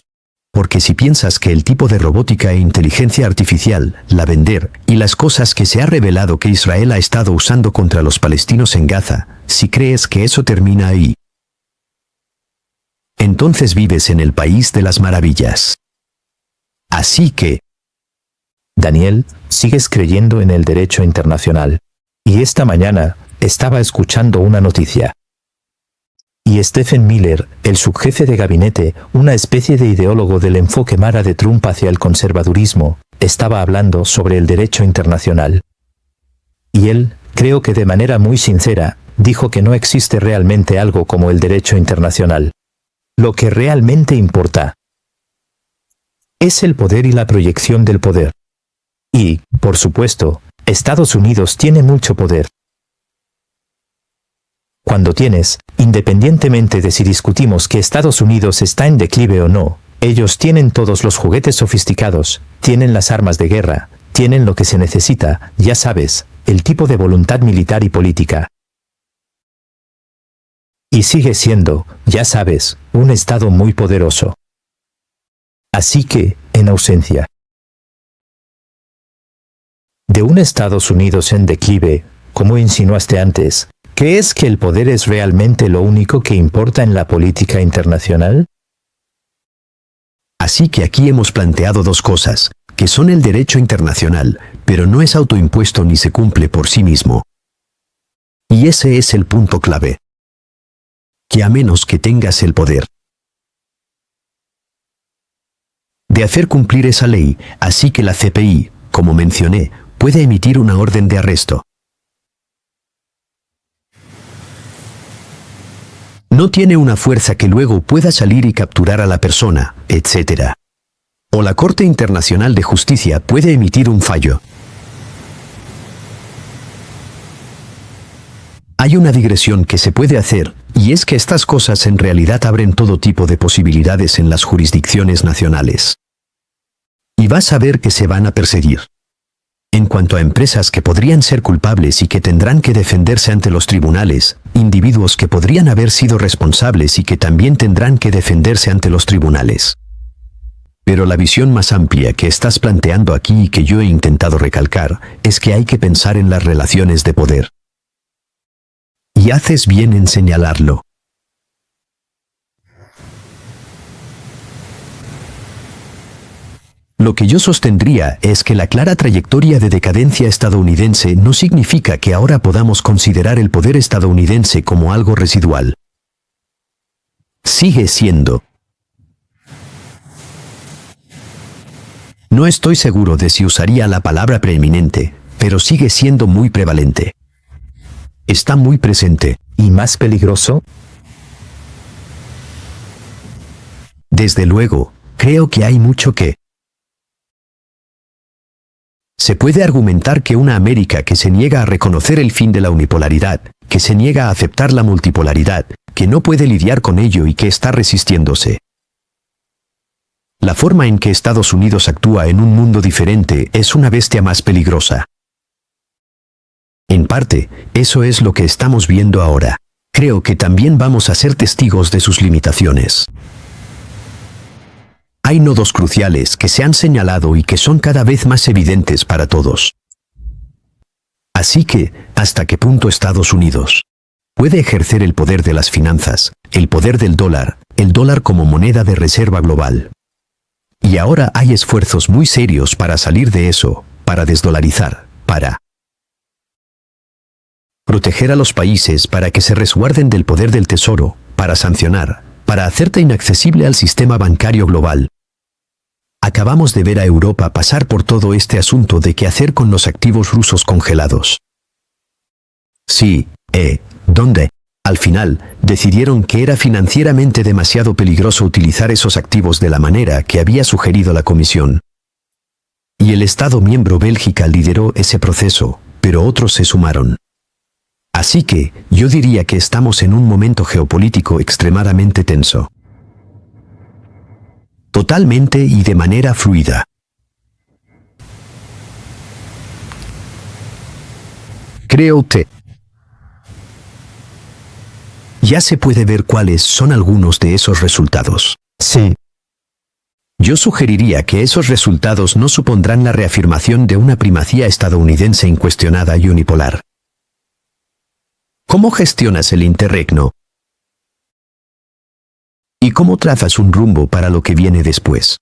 Porque si piensas que el tipo de robótica e inteligencia artificial, la vender, y las cosas que se ha revelado que Israel ha estado usando contra los palestinos en Gaza, si crees que eso termina ahí, entonces vives en el país de las maravillas. Así que, Daniel, sigues creyendo en el derecho internacional. Y esta mañana, estaba escuchando una noticia. Y Stephen Miller, el subjefe de gabinete, una especie de ideólogo del enfoque mara de Trump hacia el conservadurismo, estaba hablando sobre el derecho internacional. Y él, creo que de manera muy sincera, dijo que no existe realmente algo como el derecho internacional. Lo que realmente importa es el poder y la proyección del poder. Y, por supuesto, Estados Unidos tiene mucho poder. Cuando tienes, independientemente de si discutimos que Estados Unidos está en declive o no, ellos tienen todos los juguetes sofisticados, tienen las armas de guerra, tienen lo que se necesita, ya sabes, el tipo de voluntad militar y política. Y sigue siendo, ya sabes, un Estado muy poderoso. Así que, en ausencia de un Estados Unidos en declive, como insinuaste antes, ¿Crees que el poder es realmente lo único que importa en la política internacional? Así que aquí hemos planteado dos cosas, que son el derecho internacional, pero no es autoimpuesto ni se cumple por sí mismo. Y ese es el punto clave. Que a menos que tengas el poder de hacer cumplir esa ley, así que la CPI, como mencioné, puede emitir una orden de arresto. No tiene una fuerza que luego pueda salir y capturar a la persona, etc. O la Corte Internacional de Justicia puede emitir un fallo. Hay una digresión que se puede hacer, y es que estas cosas en realidad abren todo tipo de posibilidades en las jurisdicciones nacionales. Y vas a ver que se van a perseguir. En cuanto a empresas que podrían ser culpables y que tendrán que defenderse ante los tribunales, individuos que podrían haber sido responsables y que también tendrán que defenderse ante los tribunales. Pero la visión más amplia que estás planteando aquí y que yo he intentado recalcar es que hay que pensar en las relaciones de poder. Y haces bien en señalarlo. Lo que yo sostendría es que la clara trayectoria de decadencia estadounidense no significa que ahora podamos considerar el poder estadounidense como algo residual. Sigue siendo. No estoy seguro de si usaría la palabra preeminente, pero sigue siendo muy prevalente. Está muy presente. ¿Y más peligroso? Desde luego, creo que hay mucho que. Se puede argumentar que una América que se niega a reconocer el fin de la unipolaridad, que se niega a aceptar la multipolaridad, que no puede lidiar con ello y que está resistiéndose. La forma en que Estados Unidos actúa en un mundo diferente es una bestia más peligrosa. En parte, eso es lo que estamos viendo ahora. Creo que también vamos a ser testigos de sus limitaciones. Hay nodos cruciales que se han señalado y que son cada vez más evidentes para todos. Así que, ¿hasta qué punto Estados Unidos puede ejercer el poder de las finanzas, el poder del dólar, el dólar como moneda de reserva global? Y ahora hay esfuerzos muy serios para salir de eso, para desdolarizar, para proteger a los países para que se resguarden del poder del tesoro, para sancionar, para hacerte inaccesible al sistema bancario global. Acabamos de ver a Europa pasar por todo este asunto de qué hacer con los activos rusos congelados. Sí, ¿dónde? Al final, decidieron que era financieramente demasiado peligroso utilizar esos activos de la manera que había sugerido la Comisión. Y el Estado miembro Bélgica lideró ese proceso, pero otros se sumaron. Así que, yo diría que estamos en un momento geopolítico extremadamente tenso. Totalmente y de manera fluida. Creo que ya se puede ver cuáles son algunos de esos resultados. Sí. Yo sugeriría que esos resultados no supondrán la reafirmación de una primacía estadounidense incuestionada y unipolar. ¿Cómo gestionas el interregno? ¿Y cómo trazas un rumbo para lo que viene después?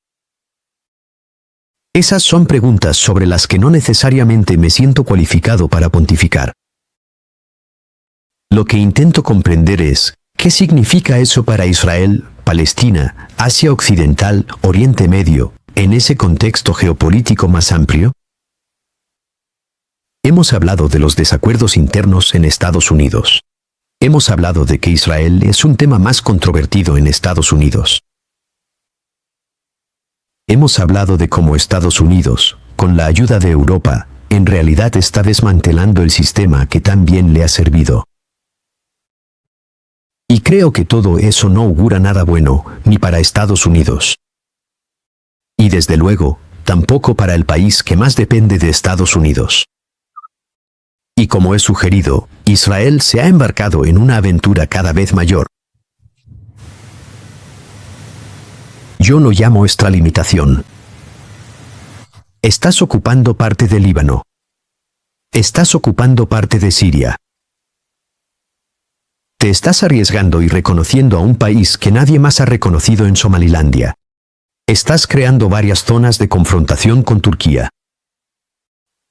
Esas son preguntas sobre las que no necesariamente me siento cualificado para pontificar. Lo que intento comprender es, ¿qué significa eso para Israel, Palestina, Asia Occidental, Oriente Medio, en ese contexto geopolítico más amplio? Hemos hablado de los desacuerdos internos en Estados Unidos. Hemos hablado de que Israel es un tema más controvertido en Estados Unidos. Hemos hablado de cómo Estados Unidos, con la ayuda de Europa, en realidad está desmantelando el sistema que tan bien le ha servido. Y creo que todo eso no augura nada bueno, ni para Estados Unidos. Y desde luego, tampoco para el país que más depende de Estados Unidos. Y como he sugerido, Israel se ha embarcado en una aventura cada vez mayor. Yo lo llamo extralimitación. Estás ocupando parte del Líbano. Estás ocupando parte de Siria. Te estás arriesgando y reconociendo a un país que nadie más ha reconocido en Somalilandia. Estás creando varias zonas de confrontación con Turquía.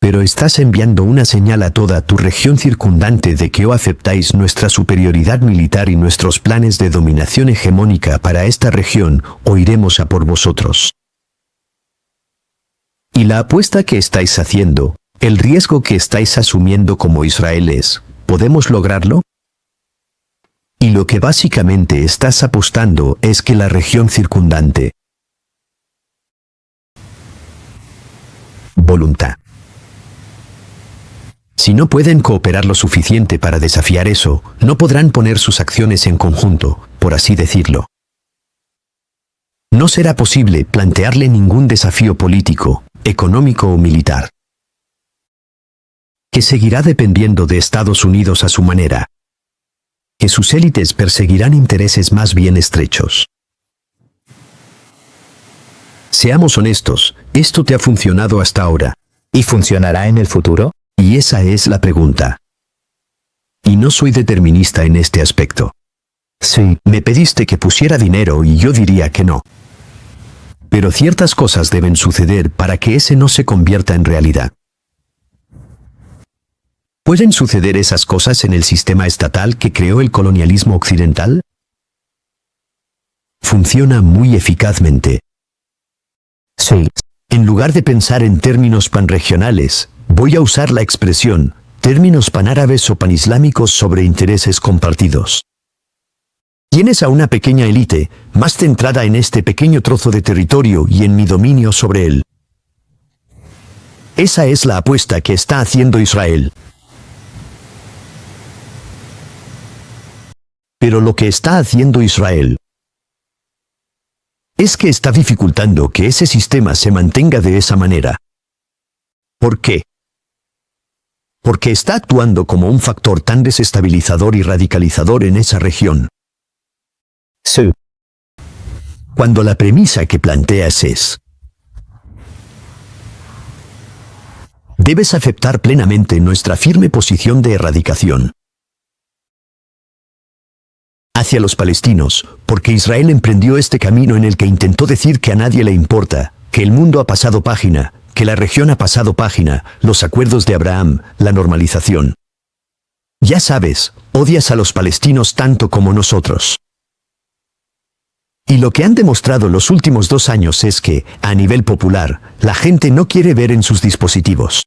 Pero estás enviando una señal a toda tu región circundante de que o aceptáis nuestra superioridad militar y nuestros planes de dominación hegemónica para esta región, o iremos a por vosotros. Y la apuesta que estáis haciendo, el riesgo que estáis asumiendo como Israel es, ¿podemos lograrlo? Y lo que básicamente estás apostando es que la región circundante. Voluntad. Si no pueden cooperar lo suficiente para desafiar eso, no podrán poner sus acciones en conjunto, por así decirlo. No será posible plantearle ningún desafío político, económico o militar, que seguirá dependiendo de Estados Unidos a su manera, que sus élites perseguirán intereses más bien estrechos. Seamos honestos, esto te ha funcionado hasta ahora. ¿Y funcionará en el futuro? Y esa es la pregunta. Y no soy determinista en este aspecto. Sí. Me pediste que pusiera dinero y yo diría que no. Pero ciertas cosas deben suceder para que ese no se convierta en realidad. ¿Pueden suceder esas cosas en el sistema estatal que creó el colonialismo occidental? Funciona muy eficazmente. Sí. En lugar de pensar en términos panregionales, voy a usar la expresión términos panárabes o panislámicos sobre intereses compartidos. Tienes a una pequeña élite, más centrada en este pequeño trozo de territorio y en mi dominio sobre él. Esa es la apuesta que está haciendo Israel. Pero lo que está haciendo Israel es que está dificultando que ese sistema se mantenga de esa manera. ¿Por qué? Porque está actuando como un factor tan desestabilizador y radicalizador en esa región. Sí. Cuando la premisa que planteas es: debes aceptar plenamente nuestra firme posición de erradicación hacia los palestinos, porque Israel emprendió este camino en el que intentó decir que a nadie le importa, que el mundo ha pasado página, que la región ha pasado página, los acuerdos de Abraham, la normalización. Ya sabes, odias a los palestinos tanto como nosotros. Y lo que han demostrado los últimos 2 años es que, a nivel popular, la gente no quiere ver en sus dispositivos.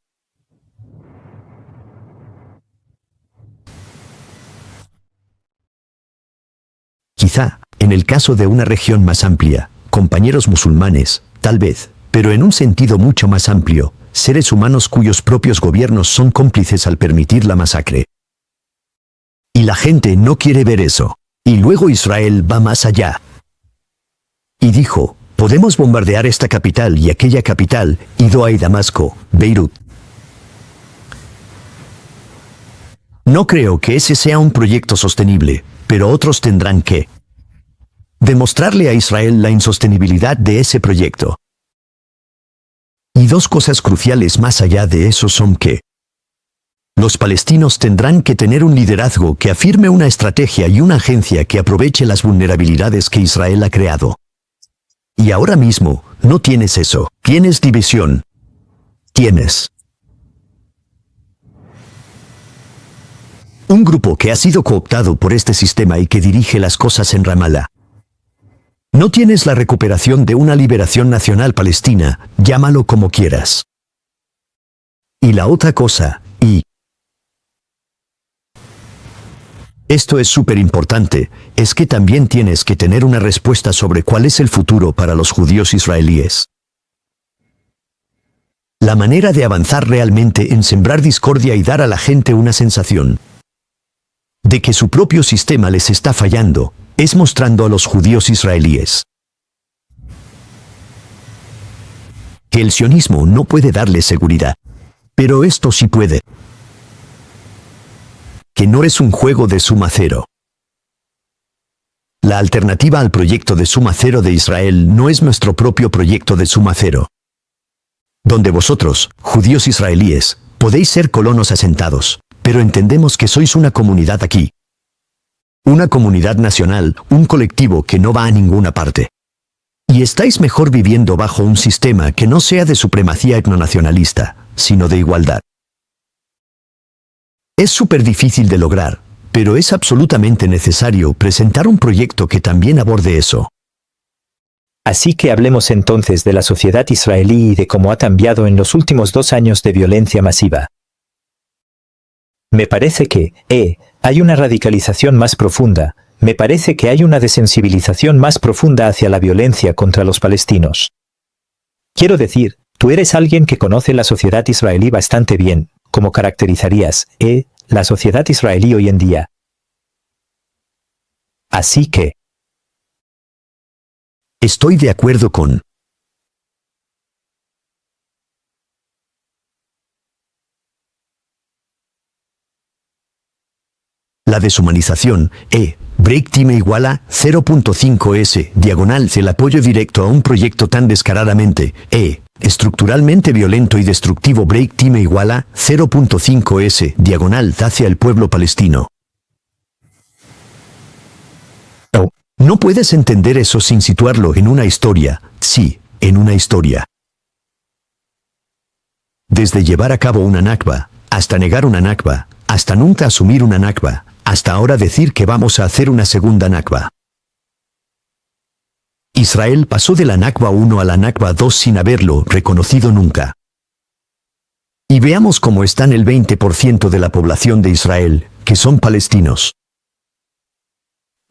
Quizá, en el caso de una región más amplia, compañeros musulmanes, tal vez, pero en un sentido mucho más amplio, seres humanos cuyos propios gobiernos son cómplices al permitir la masacre. Y la gente no quiere ver eso. Y luego Israel va más allá. Y dijo: podemos bombardear esta capital y aquella capital, Idoa y Damasco, Beirut. No creo que ese sea un proyecto sostenible, pero otros tendrán que demostrarle a Israel la insostenibilidad de ese proyecto. Y 2 cosas cruciales más allá de eso son que los palestinos tendrán que tener un liderazgo que afirme una estrategia y una agencia que aproveche las vulnerabilidades que Israel ha creado. Y ahora mismo, no tienes eso. Tienes división. Tienes un grupo que ha sido cooptado por este sistema y que dirige las cosas en Ramallah. No tienes la recuperación de una liberación nacional palestina, llámalo como quieras. Y la otra cosa, y esto es súper importante, es que también tienes que tener una respuesta sobre cuál es el futuro para los judíos israelíes. La manera de avanzar realmente en sembrar discordia y dar a la gente una sensación de que su propio sistema les está fallando, es mostrando a los judíos israelíes que el sionismo no puede darles seguridad, pero esto sí puede. Que no es un juego de suma cero. La alternativa al proyecto de suma cero de Israel no es nuestro propio proyecto de suma cero, donde vosotros, judíos israelíes, podéis ser colonos asentados, pero entendemos que sois una comunidad aquí. Una comunidad nacional, un colectivo que no va a ninguna parte. Y estáis mejor viviendo bajo un sistema que no sea de supremacía etnonacionalista, sino de igualdad. Es súper difícil de lograr, pero es absolutamente necesario presentar un proyecto que también aborde eso. Así que hablemos entonces de la sociedad israelí y de cómo ha cambiado en los últimos 2 años de violencia masiva. Me parece que, hay una radicalización más profunda, me parece que hay una desensibilización más profunda hacia la violencia contra los palestinos. Quiero decir, tú eres alguien que conoce la sociedad israelí bastante bien. ¿Cómo caracterizarías, la sociedad israelí hoy en día? Así que... Estoy de acuerdo con... La deshumanización, break time igual a 0.5s, diagonal el apoyo directo a un proyecto tan descaradamente, estructuralmente violento y destructivo. Break time igual a 0.5s, diagonal hacia el pueblo palestino. No puedes entender eso sin situarlo en una historia, sí, en una historia. Desde llevar a cabo una nakba, hasta negar una nakba, hasta nunca asumir una nakba, hasta ahora decir que vamos a hacer una segunda nakba. Israel pasó de la nakba 1 a la nakba 2 sin haberlo reconocido nunca. Y veamos cómo están el 20% de la población de Israel, que son palestinos.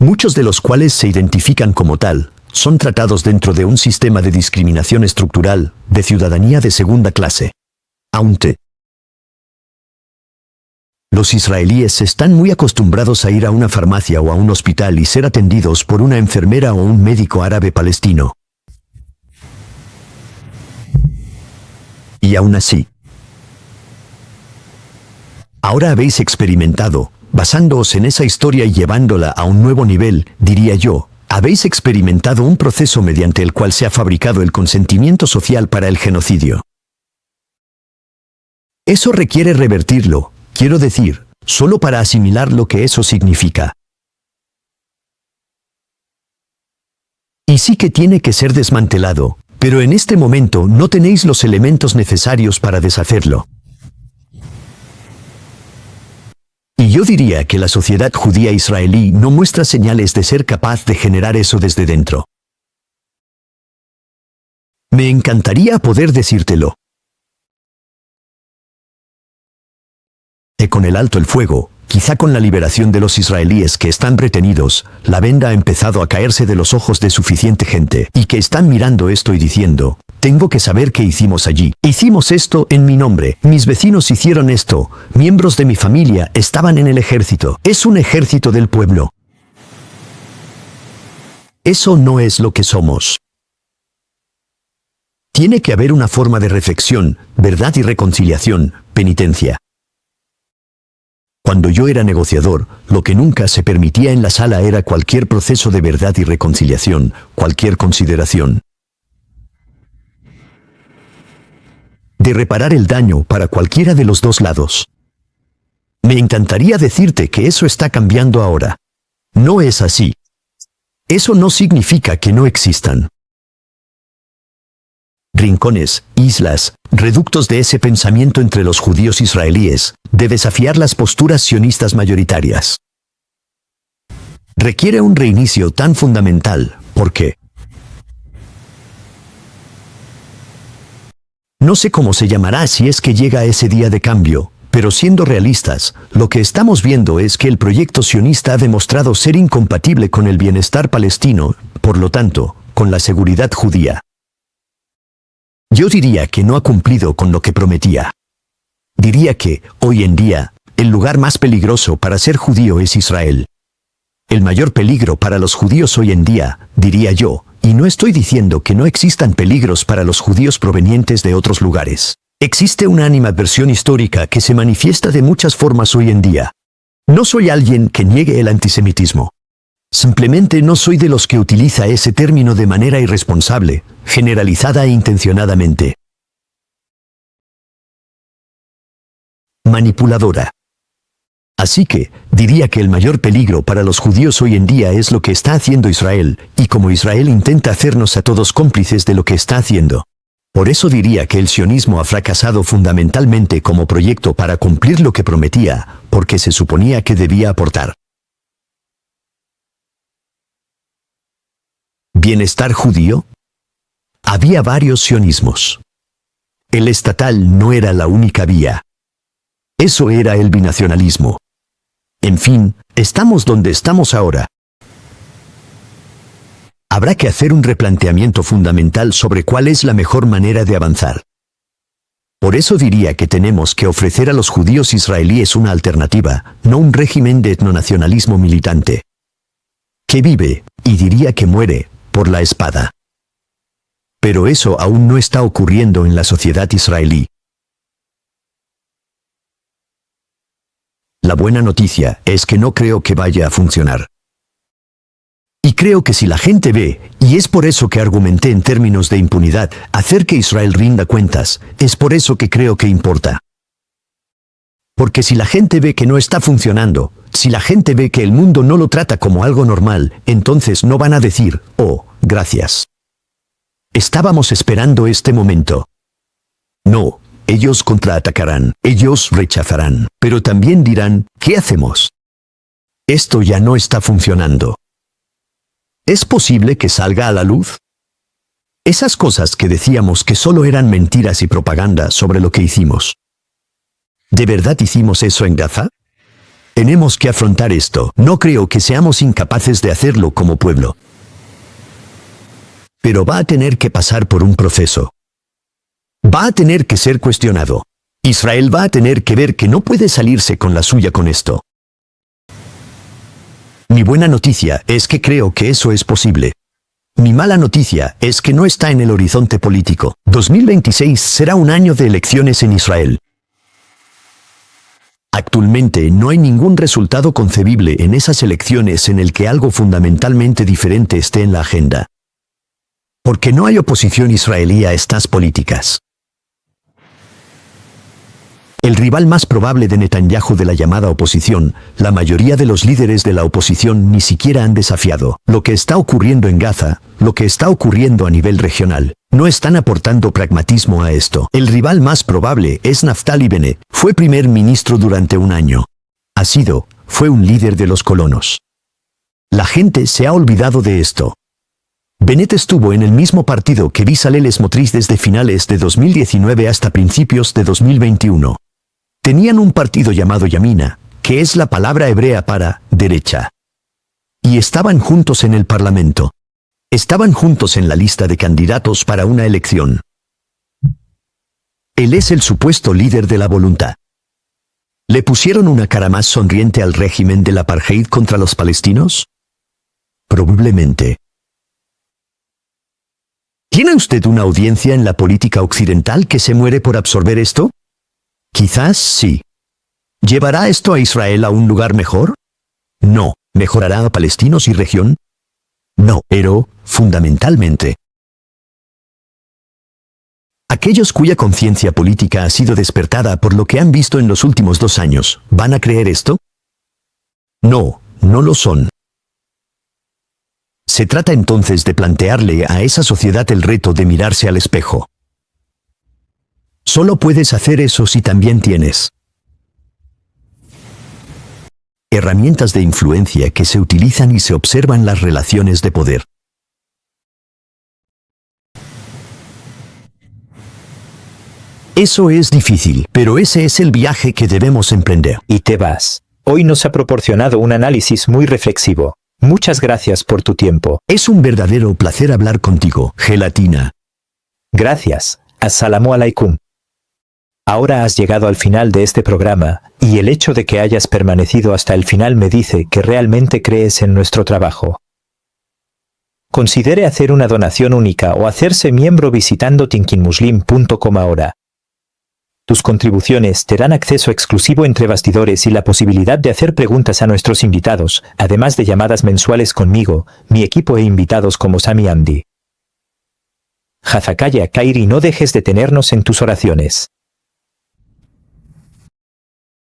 Muchos de los cuales se identifican como tal, son tratados dentro de un sistema de discriminación estructural, de ciudadanía de segunda clase. Aunque los israelíes están muy acostumbrados a ir a una farmacia o a un hospital y ser atendidos por una enfermera o un médico árabe palestino. Y aún así, ahora habéis experimentado, basándoos en esa historia y llevándola a un nuevo nivel, diría yo, habéis experimentado un proceso mediante el cual se ha fabricado el consentimiento social para el genocidio. Eso requiere revertirlo, quiero decir, solo para asimilar lo que eso significa. Y sí que tiene que ser desmantelado, pero en este momento no tenéis los elementos necesarios para deshacerlo. Y yo diría que la sociedad judía israelí no muestra señales de ser capaz de generar eso desde dentro. Me encantaría poder decírtelo. Con el alto el fuego, quizá con la liberación de los israelíes que están retenidos, la venda ha empezado a caerse de los ojos de suficiente gente, y que están mirando esto y diciendo, tengo que saber qué hicimos allí. Hicimos esto en mi nombre, mis vecinos hicieron esto, miembros de mi familia estaban en el ejército. Es un ejército del pueblo. Eso no es lo que somos. Tiene que haber una forma de reflexión, verdad y reconciliación, penitencia. Cuando yo era negociador, lo que nunca se permitía en la sala era cualquier proceso de verdad y reconciliación, cualquier consideración de reparar el daño para cualquiera de los dos lados. Me encantaría decirte que eso está cambiando ahora. No es así. Eso no significa que no existan rincones, islas, reductos de ese pensamiento entre los judíos israelíes, de desafiar las posturas sionistas mayoritarias. Requiere un reinicio tan fundamental, porque no sé cómo se llamará si es que llega ese día de cambio, pero siendo realistas, lo que estamos viendo es que el proyecto sionista ha demostrado ser incompatible con el bienestar palestino, por lo tanto, con la seguridad judía. Yo diría que no ha cumplido con lo que prometía. Diría que, hoy en día, el lugar más peligroso para ser judío es Israel. El mayor peligro para los judíos hoy en día, diría yo, y no estoy diciendo que no existan peligros para los judíos provenientes de otros lugares. Existe una animadversión histórica que se manifiesta de muchas formas hoy en día. No soy alguien que niegue el antisemitismo. Simplemente no soy de los que utiliza ese término de manera irresponsable, generalizada e intencionadamente. Manipuladora. Así que, diría que el mayor peligro para los judíos hoy en día es lo que está haciendo Israel, y como Israel intenta hacernos a todos cómplices de lo que está haciendo. Por eso diría que el sionismo ha fracasado fundamentalmente como proyecto para cumplir lo que prometía, porque se suponía que debía aportar. ¿Bienestar judío? Había varios sionismos. El estatal no era la única vía. Eso era el binacionalismo. En fin, estamos donde estamos ahora. Habrá que hacer un replanteamiento fundamental sobre cuál es la mejor manera de avanzar. Por eso diría que tenemos que ofrecer a los judíos israelíes una alternativa, no un régimen de etnonacionalismo militante. Que vive, y diría que muere, por la espada. Pero eso aún no está ocurriendo en la sociedad israelí. La buena noticia es que no creo que vaya a funcionar. Y creo que si la gente ve, y es por eso que argumenté en términos de impunidad, hacer que Israel rinda cuentas, es por eso que creo que importa. Porque si la gente ve que no está funcionando, si la gente ve que el mundo no lo trata como algo normal, entonces no van a decir, oh, gracias. Estábamos esperando este momento. No, ellos contraatacarán, ellos rechazarán, pero también dirán, ¿qué hacemos? Esto ya no está funcionando. ¿Es posible que salga a la luz? Esas cosas que decíamos que solo eran mentiras y propaganda sobre lo que hicimos. ¿De verdad hicimos eso en Gaza? Tenemos que afrontar esto. No creo que seamos incapaces de hacerlo como pueblo. Pero va a tener que pasar por un proceso. Va a tener que ser cuestionado. Israel va a tener que ver que no puede salirse con la suya con esto. Mi buena noticia es que creo que eso es posible. Mi mala noticia es que no está en el horizonte político. 2026 será un año de elecciones en Israel. Actualmente no hay ningún resultado concebible en esas elecciones en el que algo fundamentalmente diferente esté en la agenda. Porque no hay oposición israelí a estas políticas. El rival más probable de Netanyahu de la llamada oposición, la mayoría de los líderes de la oposición ni siquiera han desafiado. Lo que está ocurriendo en Gaza, lo que está ocurriendo a nivel regional, no están aportando pragmatismo a esto. El rival más probable es Naftali Bennett. Fue primer ministro durante un año. Fue un líder de los colonos. La gente se ha olvidado de esto. Bennett estuvo en el mismo partido que Bezalel Smotrich desde finales de 2019 hasta principios de 2021. Tenían un partido llamado Yamina, que es la palabra hebrea para derecha. Y estaban juntos en el Parlamento. Estaban juntos en la lista de candidatos para una elección. Él es el supuesto líder de la voluntad. ¿Le pusieron una cara más sonriente al régimen del apartheid contra los palestinos? Probablemente. ¿Tiene usted una audiencia en la política occidental que se muere por absorber esto? Quizás sí. ¿Llevará esto a Israel a un lugar mejor? No. ¿Mejorará a palestinos y región? No, pero, fundamentalmente, aquellos cuya conciencia política ha sido despertada por lo que han visto en los últimos 2 años, ¿van a creer esto? No, no lo son. Se trata entonces de plantearle a esa sociedad el reto de mirarse al espejo. Solo puedes hacer eso si también tienes herramientas de influencia que se utilizan y se observan las relaciones de poder. Eso es difícil, pero ese es el viaje que debemos emprender. Y te vas. Hoy nos ha proporcionado un análisis muy reflexivo. Muchas gracias por tu tiempo. Es un verdadero placer hablar contigo, Gelatina. Gracias. Assalamu alaikum. Ahora has llegado al final de este programa, y el hecho de que hayas permanecido hasta el final me dice que realmente crees en nuestro trabajo. Considere hacer una donación única o hacerse miembro visitando tinkinmuslim.com ahora. Tus contribuciones te dan acceso exclusivo entre bastidores y la posibilidad de hacer preguntas a nuestros invitados, además de llamadas mensuales conmigo, mi equipo e invitados como Sami Amdi. Hazakaya Kairi, no dejes de tenernos en tus oraciones.